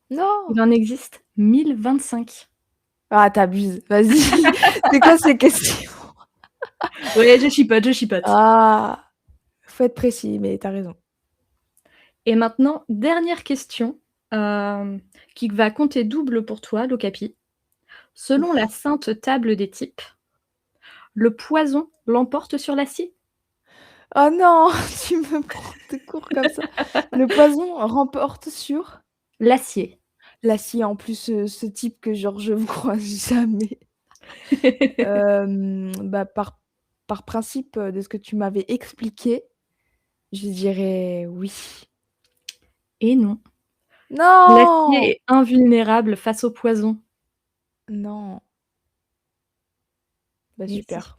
Non! Il en existe 1025. Ah, tu abuses, vas-y. C'est quoi ces questions? Ouais, je chipote, je chipote. Ah! Faut être précis, mais tu as raison. Et maintenant, dernière question, qui va compter double pour toi, l'Okapi. Selon la Ouf. sainte table des types, le poison l'emporte sur l'acier? Oh non! Tu me prends de court comme ça. Le poison remporte sur L'acier. l'acier. En plus, ce type que genre je ne croise jamais. Bah, par par principe de ce que tu m'avais expliqué, je dirais oui. Et non. L'acier Non! est invulnérable face au poison. Non. Bah, Et si. super.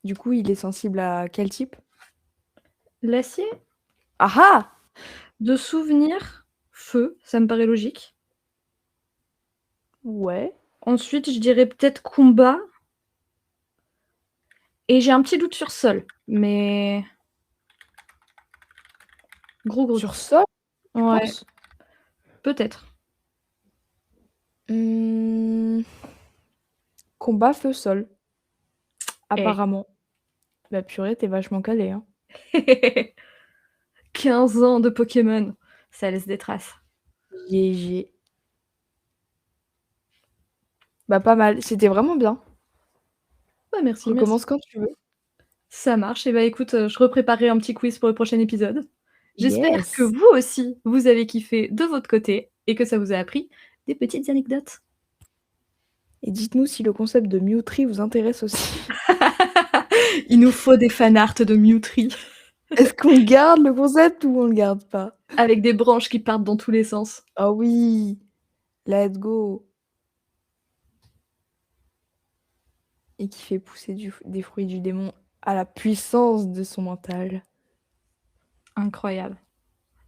Du coup, il est sensible à quel type? L'acier, Ah ah! de souvenir, feu, ça me paraît logique. Ouais. Ensuite, je dirais peut-être combat et j'ai un petit doute sur sol, mais gros Sur doute. ça, tu Ouais, penses? peut-être. Mmh, combat feu-sol, Eh. apparemment. Bah, purée, tu vachement calé, hein. 15 ans de Pokémon, ça laisse des traces. GG. Bah, pas mal, c'était vraiment bien. Bah, merci, merci. Recommence quand tu veux. Ça marche et bah, écoute, je repréparerai un petit quiz pour le prochain épisode. J'espère que Yes! vous aussi, vous avez kiffé de votre côté et que ça vous a appris des petites anecdotes. Et dites-nous si le concept de Mewtwo vous intéresse aussi. Il nous faut des fanarts de Mewtwo Est-ce qu'on garde le concept ou on le garde pas? avec des branches qui partent dans tous les sens. Ah oui! Let's go! Et qui fait pousser des fruits du démon à la puissance de son mental. Incroyable.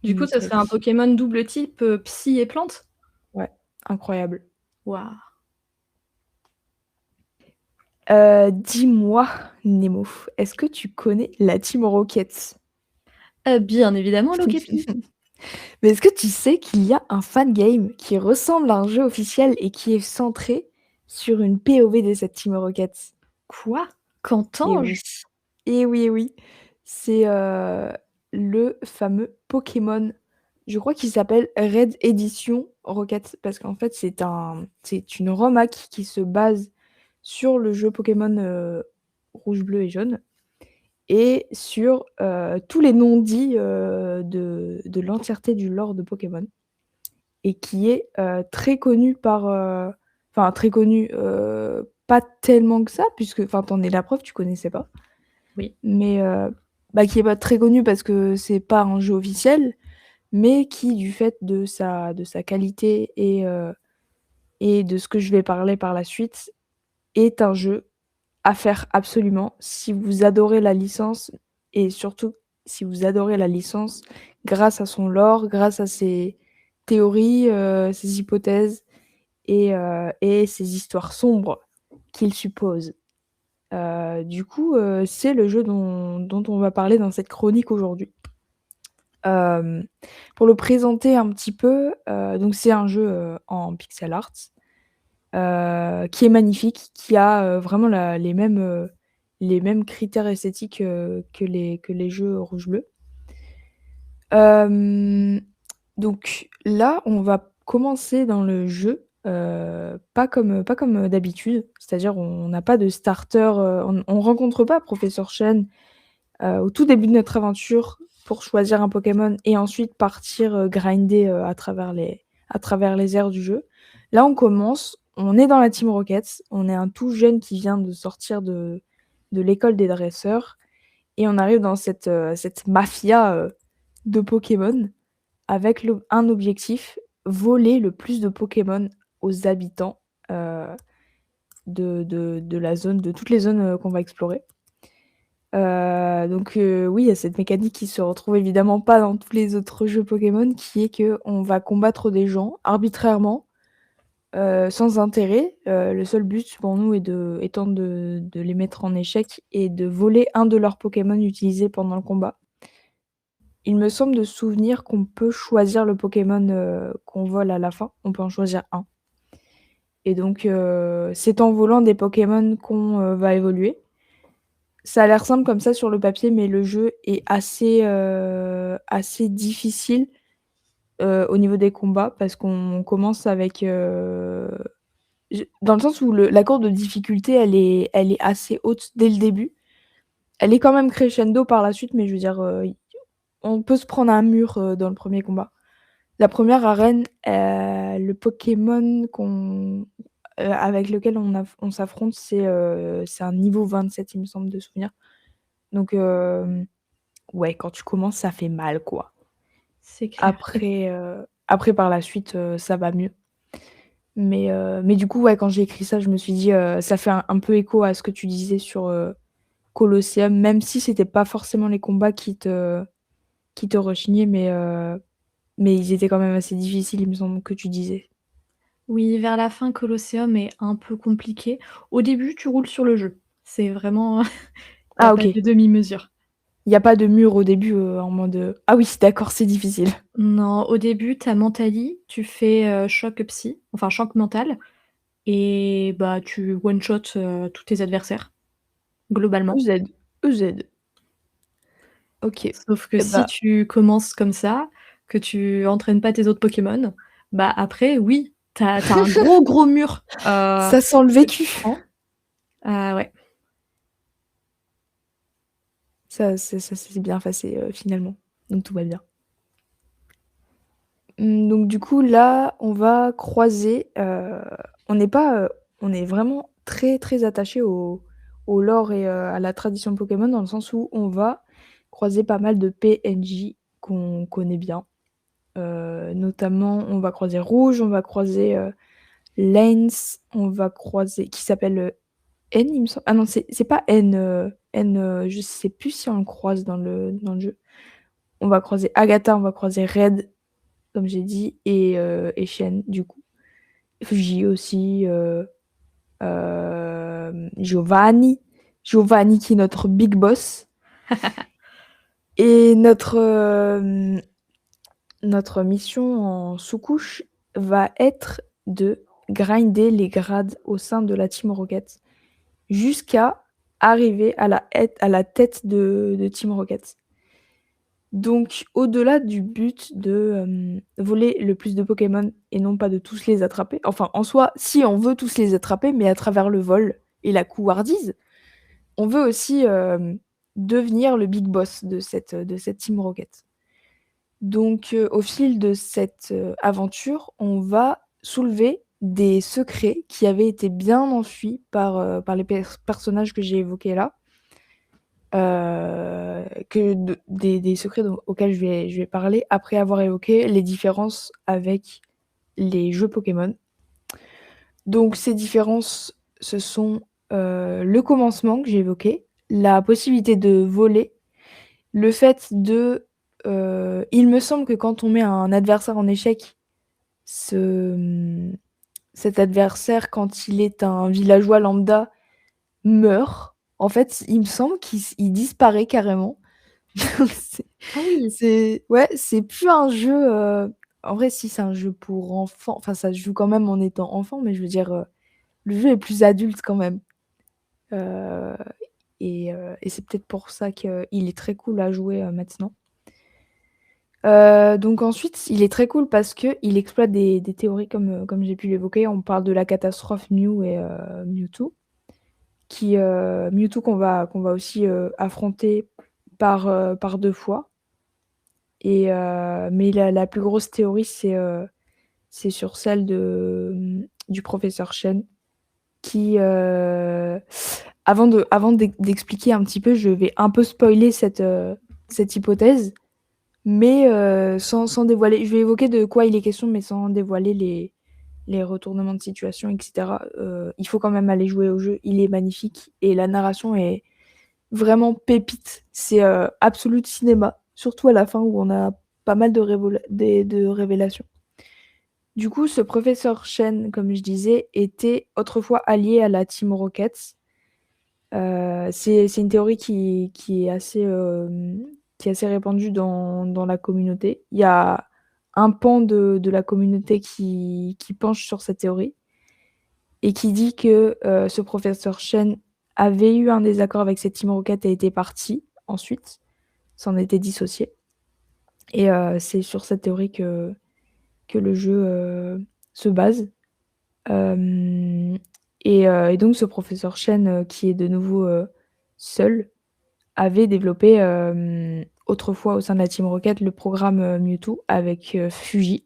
Du coup, ce serait un Nickel. Pokémon double type, psy et plante? Ouais, incroyable. Waouh! Dis-moi, Nemo, est-ce que tu connais la Team Rocket? Bien évidemment, l'Okepi. Mais est-ce que tu sais qu'il y a un fan game qui ressemble à un jeu officiel et qui est centré sur une POV de cette Team Rocket? Quoi? Et oui. Qu'entends-je? Et oui, et oui. C'est le fameux Pokémon, je crois qu'il s'appelle Red Edition Rocket, parce qu'en fait, c'est une remake qui se base sur le jeu Pokémon rouge, bleu et jaune, et sur tous les non-dits de l'entièreté du lore de Pokémon, et qui est très connu par... Enfin, très connu, pas tellement que ça, puisque, enfin, t'en es la preuve, tu connaissais pas. Oui. Mais bah, qui est pas très connu parce que c'est pas un jeu officiel, mais qui, du fait de sa qualité et de ce que je vais parler par la suite, est un jeu à faire absolument si vous adorez la licence, et surtout si vous adorez la licence grâce à son lore, grâce à ses théories, ses hypothèses et ses histoires sombres qu'il suppose. Du coup, c'est le jeu dont on va parler dans cette chronique aujourd'hui. Pour le présenter un petit peu, donc c'est un jeu en pixel art qui est magnifique, qui a vraiment les mêmes critères esthétiques que les jeux rouge-bleu. Donc là, on va commencer dans le jeu, pas comme d'habitude, c'est-à-dire on n'a pas de starter, on rencontre pas Professeur Chen au tout début de notre aventure pour choisir un Pokémon et ensuite partir grinder à travers les aires du jeu. Là, on commence, on est dans la Team Rocket, on est un tout jeune qui vient de sortir de l'école des dresseurs, et on arrive dans cette mafia de Pokémon avec un objectif: voler le plus de Pokémon aux habitants de la zone, de toutes les zones qu'on va explorer. Donc oui, il y a cette mécanique qui se retrouve évidemment pas dans tous les autres jeux Pokémon, qui est qu'on va combattre des gens arbitrairement, sans intérêt. Le seul but pour nous étant de les mettre en échec et de voler un de leurs Pokémon utilisés pendant le combat. Il me semble de souvenir qu'on peut choisir le Pokémon qu'on vole à la fin. On peut en choisir un. Et donc c'est en volant des Pokémon qu'on va évoluer. Ça a l'air simple comme ça sur le papier, mais le jeu est assez difficile au niveau des combats, parce qu'on commence avec... dans le sens où la courbe de difficulté, elle est assez haute dès le début. Elle est quand même crescendo par la suite, mais je veux dire, on peut se prendre un mur dans le premier combat. La première arène, le Pokémon avec lequel on s'affronte, c'est un niveau 27, il me semble de souvenir. Donc ouais, quand tu commences, ça fait mal, quoi. C'est clair. Après par la suite, ça va mieux. Mais du coup, ouais, quand j'ai écrit ça, je me suis dit, ça fait un peu écho à ce que tu disais sur, Colosseum, même si c'était pas forcément les combats qui te rechignaient, mais ils étaient quand même assez difficiles, il me semble que tu disais. Oui, vers la fin, Colosseum est un peu compliqué. Au début, tu roules sur le jeu. C'est vraiment il y a Ah pas OK. de demi-mesure. Il y a pas de mur au début, en mode, ah oui, d'accord, c'est difficile. Non, au début, tu as Mentally, tu fais, choc psy, enfin choc mental et bah, tu one shot, tous tes adversaires, globalement. EZ, EZ. OK. Sauf que Et si bah, tu commences comme ça, que tu entraînes pas tes autres Pokémon, bah, après oui, tu as un gros, gros mur, ça sent le que tu vécu. prends. Ouais. Ça s'est bien passé, finalement, donc tout va bien. Donc du coup, là, on va croiser, on n'est pas, on est vraiment très, très attachés au lore et à la tradition Pokémon dans le sens où on va croiser pas mal de PNJ qu'on connaît bien. Notamment, on va croiser Rouge, on va croiser, Lance, on va croiser qui s'appelle, N, il me semble. Ah non, c'est pas N, N, je sais plus si on le croise dans le jeu. On va croiser Agatha, on va croiser Red, comme j'ai dit, et Shen, du coup. Fuji aussi, Giovanni. Giovanni qui est notre big boss. Et notre mission en sous-couche va être de grinder les grades au sein de la Team Rocket jusqu'à arriver à la tête de Team Rocket. Donc, au-delà du but de voler le plus de Pokémon et non pas de tous les attraper, enfin, en soi, si on veut tous les attraper, mais à travers le vol et la couardise, on veut aussi devenir le big boss de cette Team Rocket. Donc, au fil de cette aventure, on va soulever des secrets qui avaient été bien enfuis par les personnages que j'ai évoqués là. Des secrets auxquels je vais parler après avoir évoqué les différences avec les jeux Pokémon. Donc ces différences, ce sont le commencement que j'ai évoqué, la possibilité de voler, le fait de... il me semble que quand on met un adversaire en échec, cet adversaire, quand il est un villageois lambda, meurt. En fait, il me semble qu'il disparaît carrément. C'est Ah oui! ouais, c'est plus un jeu, en vrai, si, c'est un jeu pour enfants, enfin, ça se joue quand même en étant enfant, mais je veux dire, le jeu est plus adulte quand même. Heu et c'est peut-être pour ça qu'il est très cool à jouer, maintenant. Donc ensuite, il est très cool parce qu'il exploite des théories comme j'ai pu l'évoquer. On parle de la catastrophe Mew et Mewtwo Mewtwo qu'on va aussi, affronter par 2 fois. Mais la plus grosse théorie, c'est sur celle du professeur Chen qui, d'expliquer un petit peu, je vais un peu spoiler cette hypothèse, mais sans dévoiler. Je vais évoquer de quoi il est question, mais sans dévoiler les retournements de situation, etc. Il faut quand même aller jouer au jeu. Il est magnifique et la narration est vraiment pépite. C'est absolu de cinéma, surtout à la fin où on a pas mal de révélations. Du coup, ce professeur Chen, comme je disais, était autrefois allié à la Team Rocket. C'est une théorie qui est assez répandue dans la communauté. Il y a un pan de la communauté qui penche sur cette théorie et qui dit que ce professeur Chen avait eu un désaccord avec cette Team Rocket et était parti ensuite, s'en était dissocié. Et c'est sur cette théorie que le jeu se base. Et donc ce professeur Chen, qui est de nouveau seul, avait développé autrefois au sein de la Team Rocket le programme Mewtwo avec Fuji.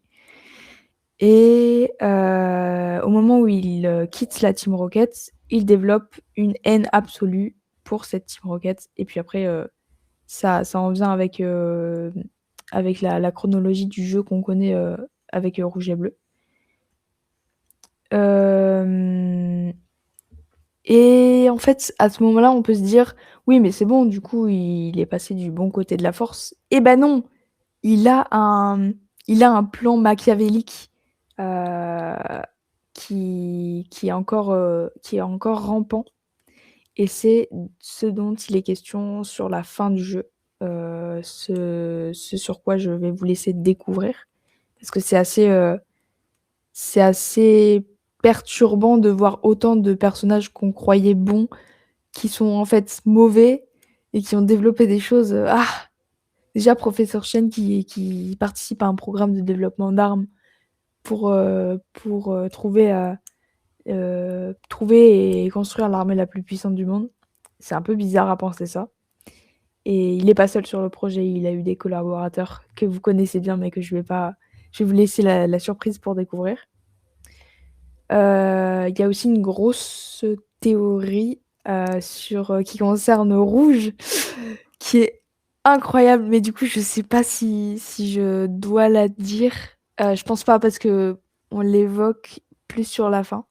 Et au moment où il quitte la Team Rocket, il développe une haine absolue pour cette Team Rocket. Et puis après, ça en vient avec la chronologie du jeu qu'on connaît avec Rouge et Bleu. Et en fait, à ce moment-là, on peut se dire, oui, mais c'est bon, du coup, il est passé du bon côté de la force. Eh ben non, il a un plan machiavélique qui est encore rampant. Et c'est ce dont il est question sur la fin du jeu, ce sur quoi je vais vous laisser découvrir. Parce que c'est assez perturbant de voir autant de personnages qu'on croyait bons qui sont en fait mauvais et qui ont développé des choses. Déjà, Professeur Chen qui participe à un programme de développement d'armes pour trouver et construire l'armée la plus puissante du monde. C'est un peu bizarre à penser ça. Et il n'est pas seul sur le projet, il a eu des collaborateurs que vous connaissez bien, mais que je vais vous laisser la surprise pour découvrir. Il y a aussi une grosse théorie qui concerne Rouge, qui est incroyable, mais du coup, je sais pas si je dois la dire. Je pense pas parce que on l'évoque plus sur la fin.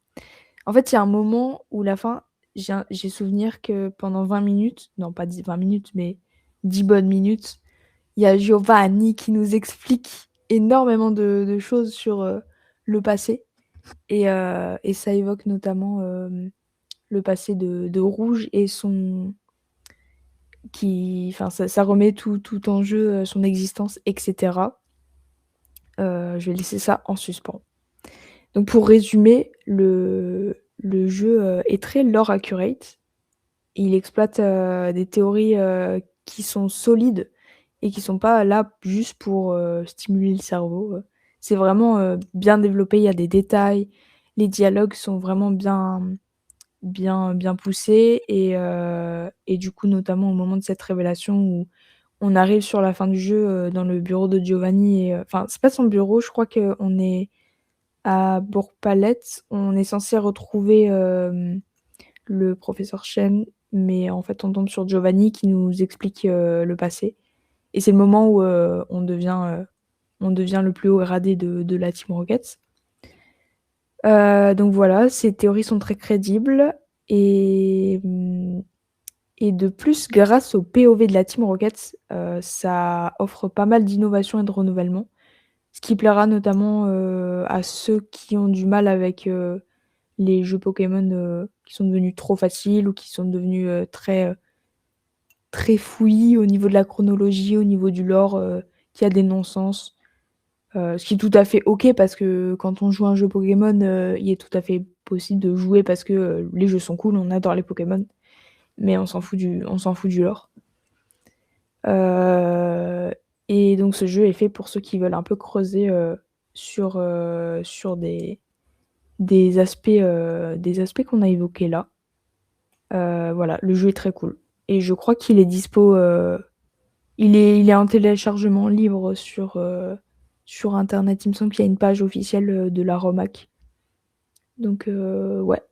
En fait, il y a un moment où la fin, j'ai souvenir que pendant 20 minutes, non pas 20 minutes, mais 10 bonnes minutes, il y a Giovanni qui nous explique énormément de choses sur le passé. Et ça évoque notamment le passé de Rouge et ça remet tout en jeu, son existence, etc. Je vais laisser ça en suspens. Donc pour résumer, le jeu est très lore accurate. Il exploite des théories qui sont solides et qui sont pas là juste pour stimuler le cerveau. C'est vraiment bien développé, il y a des détails, les dialogues sont vraiment bien poussés et du coup, notamment au moment de cette révélation où on arrive sur la fin du jeu dans le bureau de Giovanni enfin, c'est pas son bureau, je crois qu'on est à Bourg-Palette. On est censé retrouver le professeur Chen, mais en fait, on tombe sur Giovanni qui nous explique le passé. Et c'est le moment où on devient le plus haut gradé de la Team Rocket. Donc voilà, ces théories sont très crédibles. Et de plus, grâce au POV de la Team Rocket, ça offre pas mal d'innovation et de renouvellement. Ce qui plaira notamment à ceux qui ont du mal avec les jeux Pokémon qui sont devenus trop faciles ou qui sont devenus très fouillis au niveau de la chronologie, au niveau du lore, qui a des non-sens. Ce qui est tout à fait ok parce que quand on joue à un jeu Pokémon, il est tout à fait possible de jouer parce que les jeux sont cool, on adore les Pokémon, mais on s'en fout du lore. Et donc ce jeu est fait pour ceux qui veulent un peu creuser sur des aspects qu'on a évoqués là. Voilà, le jeu est très cool. Et je crois qu'il est dispo. Il est en téléchargement libre sur Internet. Il me semble qu'il y a une page officielle de la ROMAC. Donc, ouais,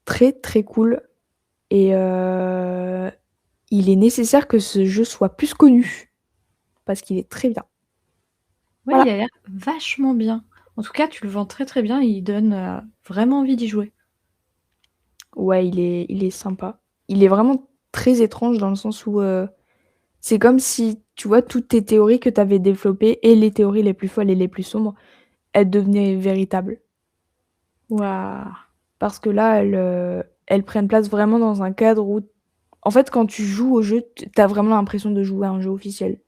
très très cool. Et il est nécessaire que ce jeu soit plus connu. Parce qu'il est très bien. Ouais, Voilà. il a l'air vachement bien. En tout cas, tu le vends très très bien et il donne vraiment envie d'y jouer. Ouais, il est sympa. Il est vraiment très étrange dans le sens où c'est comme si, tu vois, toutes tes théories que tu avais développées et les théories les plus folles et les plus sombres, elles devenaient véritables. Waouh. Parce que là, elles prennent place vraiment dans un cadre où, en fait, quand tu joues au jeu, t'as vraiment l'impression de jouer à un jeu officiel.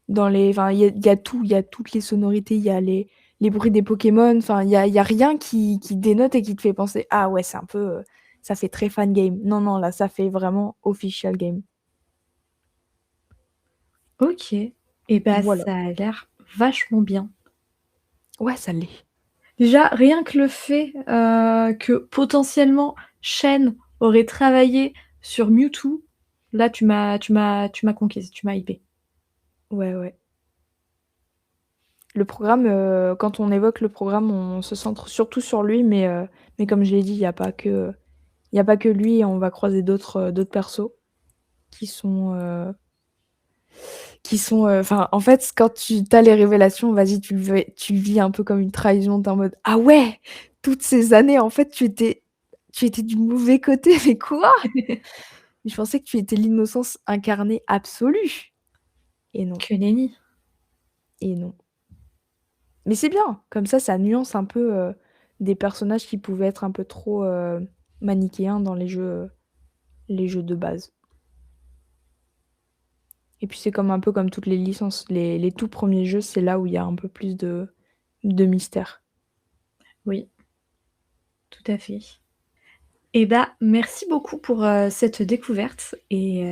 Enfin, il y a tout, il y a toutes les sonorités, il y a les bruits des Pokémon, enfin, il y a rien qui dénote et qui te fait penser, ah ouais, c'est un peu, ça fait très fan game. Non, non, là, ça fait vraiment official game. Ok. Et bah Voilà. ça a l'air vachement bien. Ouais, ça l'est. Déjà, rien que le fait que potentiellement Shen aurait travaillé sur Mewtwo, là tu m'as conquise, tu m'as hypé. Ouais, ouais. Le programme, quand on évoque le programme, on se centre surtout sur lui, mais comme je l'ai dit, il y a pas que lui, on va croiser d'autres persos qui sont, heu enfin, en fait, quand tu as les révélations, vas-y, tu le vis un peu comme une trahison. Tu es en mode: «Ah ouais! Toutes ces années, en fait, tu étais du mauvais côté, mais quoi? Je pensais que tu étais l'innocence incarnée absolue» et non, Que nenni. et non. Mais c'est bien, comme ça nuance un peu, des personnages qui pouvaient être un peu trop, manichéens dans les jeux de base. Et puis c'est comme un peu comme toutes les licences, les tout premiers jeux, c'est là où il y a un peu plus de mystère. Oui, tout à fait. Et bah, merci beaucoup pour, cette découverte et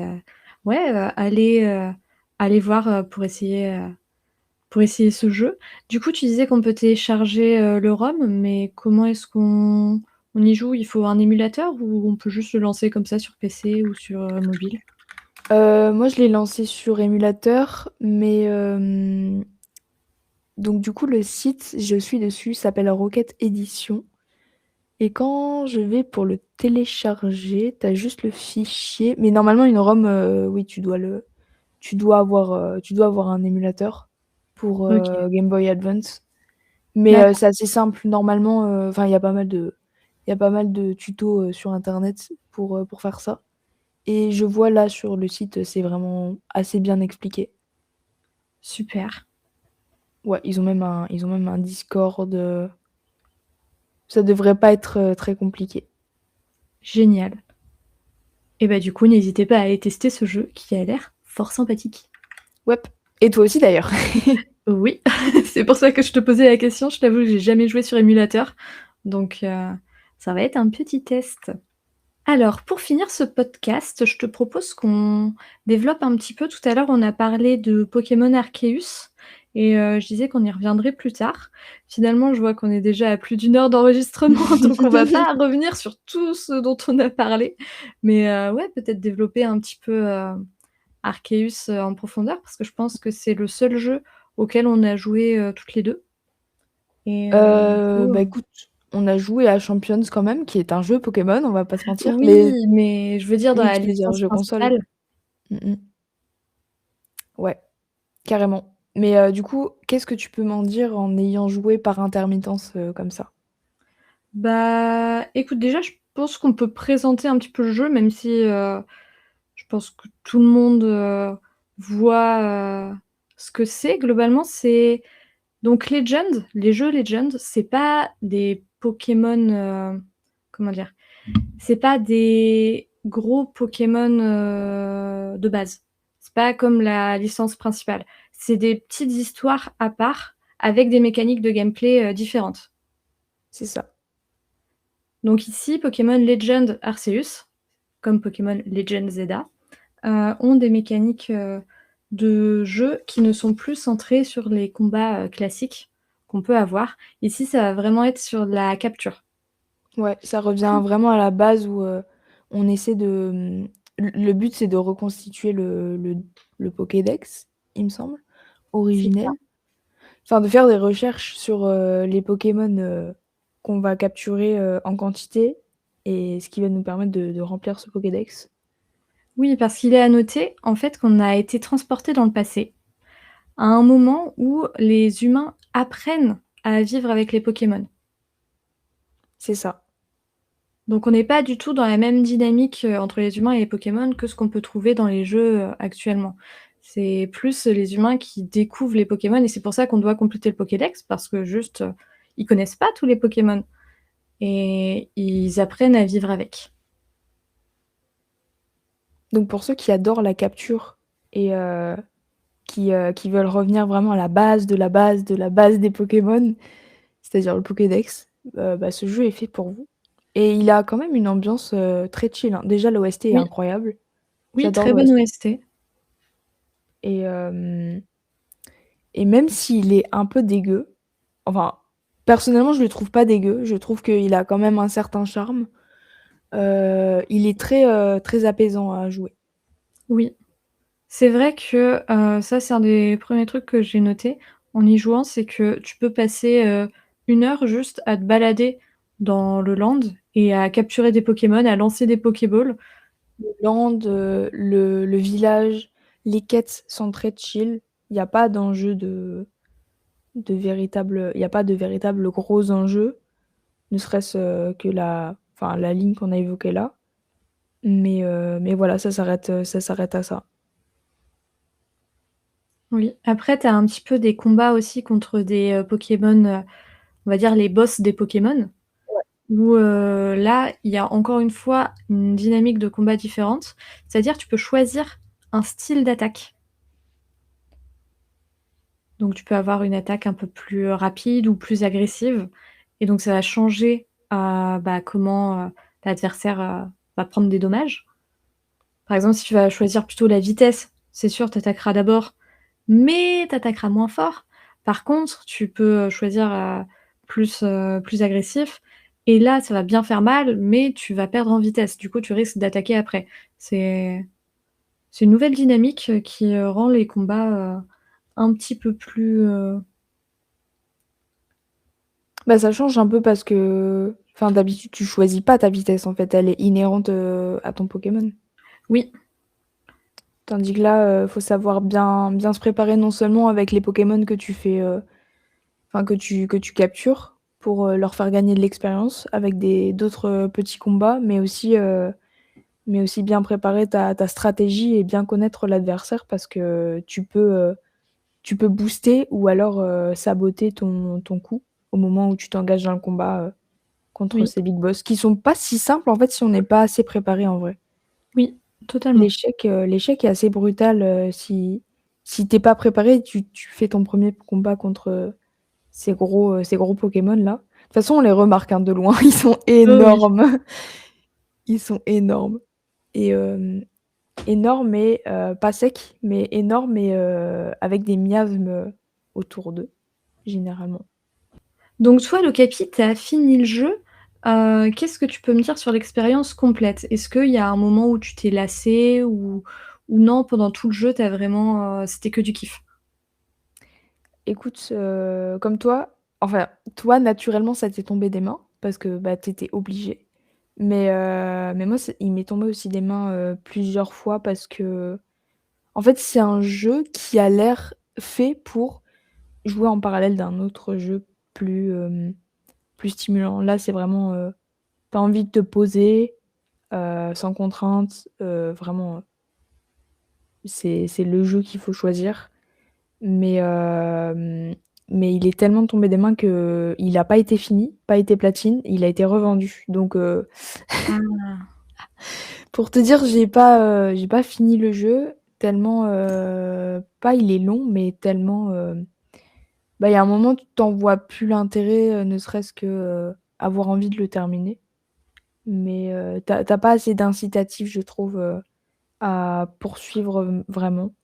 ouais, aller voir, pour essayer ce jeu. Du coup, tu disais qu'on peut télécharger, le ROM, mais comment est-ce qu'on y joue? Il faut un émulateur ou on peut juste le lancer comme ça sur PC ou sur, mobile? Moi je l'ai lancé sur émulateur, mais donc du coup le site, je suis dessus, s'appelle Rocket Edition et quand je vais pour le télécharger, tu as juste le fichier mais normalement une ROM, oui tu dois avoir un émulateur pour, OK, Game Boy Advance. Mais, d'accord, c'est assez simple normalement, enfin il y a pas mal de tutos, sur internet pour faire ça et je vois là sur le site, c'est vraiment assez bien expliqué. super, Ouais, ils ont même un Discord, ça devrait pas être, très compliqué. génial. Et bah, du coup, n'hésitez pas à aller tester ce jeu qui a l'air fort sympathique. Ouais et toi aussi d'ailleurs. Oui, c'est pour ça que je te posais la question. Je t'avoue que j'ai jamais joué sur émulateur, donc ça va être un petit test. Alors, pour finir ce podcast, je te propose qu'on développe un petit peu. Tout à l'heure, on a parlé de Pokémon Arceus et je disais qu'on y reviendrait plus tard. Finalement, je vois qu'on est déjà à plus d'1 heure d'enregistrement, donc on va pas revenir sur tout ce dont on a parlé. Mais ouais, peut-être développer un petit peu, Arceus, en profondeur parce que je pense que c'est le seul jeu auquel on a joué, toutes les 2 et du coup, Bah, écoute, on a joué à Champions quand même, qui est un jeu Pokémon, on va pas se mentir, mais oui, mais je veux dire dans oui, la tu veux dire licence jeu console? principale. Mmh mh. Ouais. Carrément. Mais du coup, qu'est-ce que tu peux m'en dire en ayant joué par intermittence, comme ça? Bah, écoute, déjà, je pense qu'on peut présenter un petit peu le jeu, même si, je pense que tout le monde, voit, ce que c'est. Globalement, c'est donc Legend, les jeux Legend, c'est pas des Pokémon, comment dire? C'est pas des gros Pokémon, de base. C'est pas comme la licence principale. C'est des petites histoires à part, avec des mécaniques de gameplay, différentes. C'est ça. Donc ici, Pokémon Legend Arceus, comme Pokémon Legend Zelda, ont des mécaniques, de jeu qui ne sont plus centrées sur les combats, classiques qu'on peut avoir. Ici, ça va vraiment être sur la capture. Ouais, ça revient vraiment à la base où, on essaie de, le but c'est de reconstituer le Pokédex, il me semble, C'est ça. originel. Enfin de faire des recherches sur, les Pokémon, qu'on va capturer, en quantité et ce qui va nous permettre de remplir ce Pokédex. Oui, parce qu'il est à noter, en fait, qu'on a été transportés dans le passé, à un moment où les humains apprennent à vivre avec les Pokémon. C'est ça. Donc on n'est pas du tout dans la même dynamique, entre les humains et les Pokémon que ce qu'on peut trouver dans les jeux, actuellement. C'est plus les humains qui découvrent les Pokémon et c'est pour ça qu'on doit compléter le Pokédex parce que juste, ils connaissent pas tous les Pokémon et ils apprennent à vivre avec. Donc pour ceux qui adorent la capture et qui veulent revenir vraiment à la base de la base de la base des Pokémon, c'est-à-dire le Pokédex, bah, ce jeu est fait pour vous et il a quand même une ambiance, très chill, hein. Déjà l'OST est Oui, incroyable, oui, j'adore très bonne l'OST OST. et même s'il est un peu dégueu, enfin, personnellement je le trouve pas dégueu, je trouve qu'il a quand même un certain charme, il est très, très apaisant à jouer. Oui. C'est vrai que, ça, c'est un des premiers trucs que j'ai noté. en y jouant, c'est que tu peux passer, 1 heure juste à te balader dans le land et à capturer des Pokémon, à lancer des Pokéballs. Le land, le village, les quêtes sont très chill. Il y a pas d'enjeu il y a pas de véritable gros enjeu, ne serait-ce, que la ligne qu'on a évoquée là. Mais voilà, ça s'arrête à ça. Oui, après tu as un petit peu des combats aussi contre des, Pokémon, on va dire les boss des Pokémon, Ouais. où, là, il y a encore une fois une dynamique de combat différente. C'est-à-dire tu peux choisir un style d'attaque. Donc tu peux avoir une attaque un peu plus, rapide ou plus agressive et donc ça va changer, bah, comment, l'adversaire, va prendre des dommages. Par exemple, si tu vas choisir plutôt la vitesse, c'est sûr, tu attaqueras d'abord, mais tu attaqueras moins fort. Par contre, tu peux, choisir, plus agressif et là, ça va bien faire mal, mais tu vas perdre en vitesse. Du coup, tu risques d'attaquer après. C'est c'est une nouvelle dynamique, qui, rend les combats, un petit peu plus, Bah, ça change un peu parce que enfin, d'habitude, tu choisis pas ta vitesse, en fait, elle est inhérente, à ton Pokémon. oui, Tandis que là, faut savoir bien se préparer non seulement avec les Pokémon que tu fais, enfin que tu captures pour, leur faire gagner de l'expérience avec d'autres, petits combats, mais aussi bien préparer ta stratégie et bien connaître l'adversaire parce que tu peux booster ou alors, saboter ton coup au moment où tu t'engages dans le combat, contre oui, ces big boss qui sont pas si simples en fait si on n'est pas assez préparé en vrai. oui, totalement. L'échec est assez brutal, si tu pas préparé, tu fais ton premier combat contre, ces gros Pokémon là. De toute façon, on les remarque, hein, de loin, ils sont Oui. énormes. Ils sont énormes et énormes et pas secs, mais énormes et avec des miasmes, autour d'eux, généralement. Donc toi, l'Okapi, tu as fini le jeu. Qu'est-ce que tu peux me dire sur l'expérience complète? Est-ce qu'il y a un moment où tu t'es lassé ou non, pendant tout le jeu, tu as vraiment, c'était que du kiff? Écoute, comme toi, enfin, toi, naturellement, ça t'est tombé des mains parce que, bah, tu étais obligé. Mais moi, il m'est tombé aussi des mains, plusieurs fois parce que en fait, c'est un jeu qui a l'air fait pour jouer en parallèle d'un autre jeu plus stimulant. Là, c'est vraiment, tu envie de te poser, sans contrainte, vraiment, c'est le jeu qu'il faut choisir. Mais mais il est tellement tombé des mains qu'il a pas été fini, pas été platine, il a été revendu. Donc Ah. pour te dire, j'ai pas fini le jeu tellement, pas il est long, mais tellement, bah, il y a un moment, tu en vois plus l'intérêt, ne serait-ce que, avoir envie de le terminer. Mais tu pas assez d'incitatif, je trouve, à poursuivre, vraiment.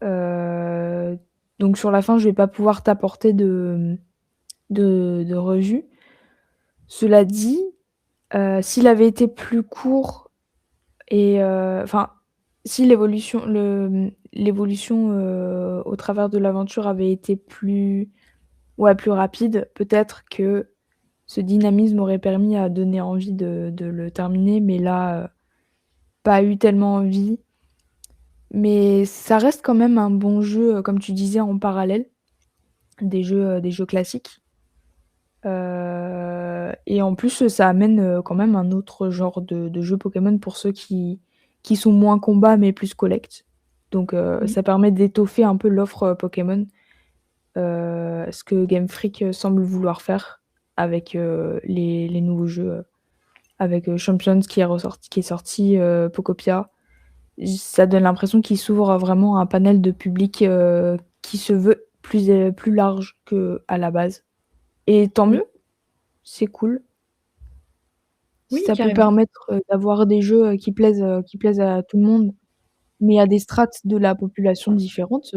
Heu, donc sur la fin, je vais pas pouvoir t'apporter de revue. Cela dit, s'il avait été plus court et enfin, si l'évolution, au travers de l'aventure avait été plus rapide, peut-être que ce dynamisme aurait permis à donner envie de le terminer, mais là, pas eu tellement envie. Mais ça reste quand même un bon jeu, comme tu disais, en parallèle des jeux classiques. Et en plus, ça amène, quand même un autre genre de jeu Pokémon pour ceux qui sont moins combat mais plus collect. Donc Oui. ça permet d'étoffer un peu l'offre, Pokémon, ce que Game Freak, semble vouloir faire avec, les nouveaux jeux, avec, Champions qui est sorti, Pocopia. Ça donne l'impression qu'il s'ouvre vraiment à un panel de public, qui se veut plus large qu'à la base et tant Oui. mieux, c'est cool. Si Oui, ça peut carrément. permettre, d'avoir des jeux, qui plaisent à tout le monde, mais à des strates de la population différentes,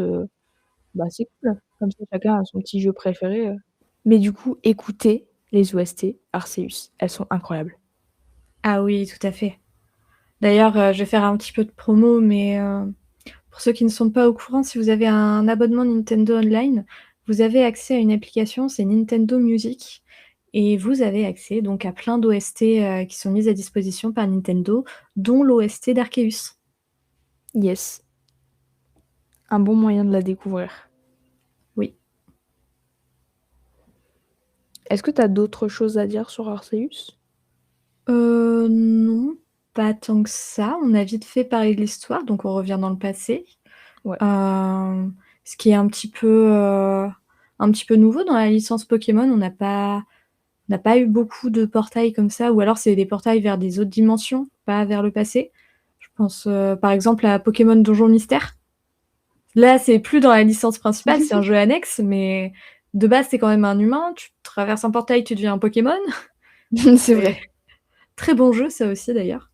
bah, c'est cool. Comme ça, chacun a son petit jeu préféré. Mais du coup, écoutez les OST Arceus, elles sont incroyables. Ah oui, tout à fait. D'ailleurs, je vais faire un petit peu de promo, mais Pour ceux qui ne sont pas au courant, si vous avez un abonnement Nintendo Online, vous avez accès à une application, c'est Nintendo Music et vous avez accès donc à plein d'OST, qui sont mises à disposition par Nintendo, dont l'OST d'Arceus. Yes. Un bon moyen de la découvrir. Oui. Est-ce que tu as d'autres choses à dire sur Arceus? Non, pas tant que ça. On a vite fait parler de l'histoire, donc on revient dans le passé. Ouais. Ce qui est un petit peu nouveau dans la licence Pokémon, on n'a pas eu beaucoup de portails comme ça, ou alors c'est des portails vers des autres dimensions, pas vers le passé. Je pense par exemple à Pokémon Donjon Mystère. Là, c'est plus dans la licence principale, c'est un jeu annexe, mais de base, c'est quand même un humain. Tu traverses un portail, tu deviens un Pokémon. C'est vrai. Très bon jeu, ça aussi d'ailleurs.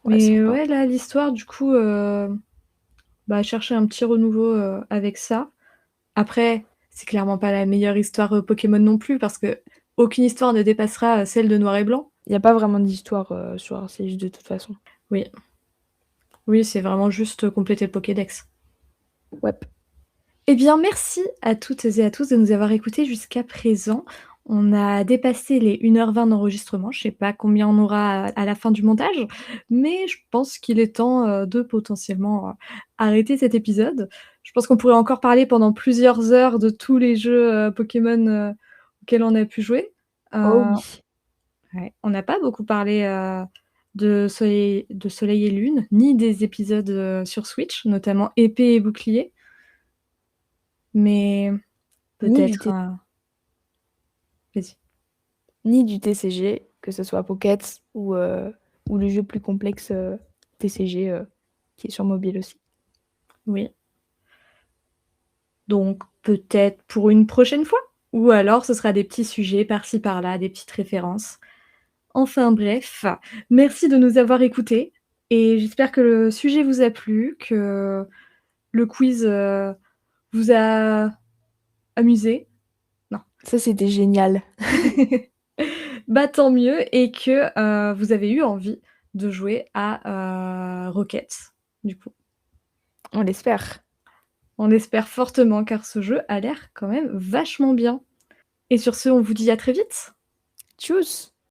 Ouais, Mais sympa. ouais, là, l'histoire, du coup, chercher un petit renouveau avec ça. Après, c'est clairement pas la meilleure histoire Pokémon non plus, parce que aucune histoire ne dépassera celle de Noir et Blanc. Il n'y a pas vraiment d'histoire sur Arceus de toute façon. Oui. Oui, c'est vraiment juste compléter le Pokédex. Ouais. Eh bien, merci à toutes et à tous de nous avoir écoutés jusqu'à présent. On a dépassé les 1h20 d'enregistrement. Je sais pas combien on aura à la fin du montage, mais je pense qu'il est temps de potentiellement arrêter cet épisode. Je pense qu'on pourrait encore parler pendant plusieurs heures de tous les jeux Pokémon auxquels on a pu jouer. Oh Euh, oui. ouais, on n'a pas beaucoup parlé de Soleil et Lune, ni des épisodes sur Switch, notamment Épée et Bouclier. Mais Ni du, peut-être vas-y. ni du TCG, que ce soit Pocket ou le jeu plus complexe TCG qui est sur mobile aussi. Oui. Donc peut-être pour une prochaine fois? Ou alors ce sera des petits sujets par-ci par-là, des petites références. Enfin bref, merci de nous avoir écoutés et j'espère que le sujet vous a plu, que le quiz vous a amusé. Non. Ça, c'était génial. Bah tant mieux et que vous avez eu envie de jouer à Rocket, du coup. On l'espère. On espère fortement car ce jeu a l'air quand même vachement bien. Et sur ce, on vous dit à très vite. Tchuss!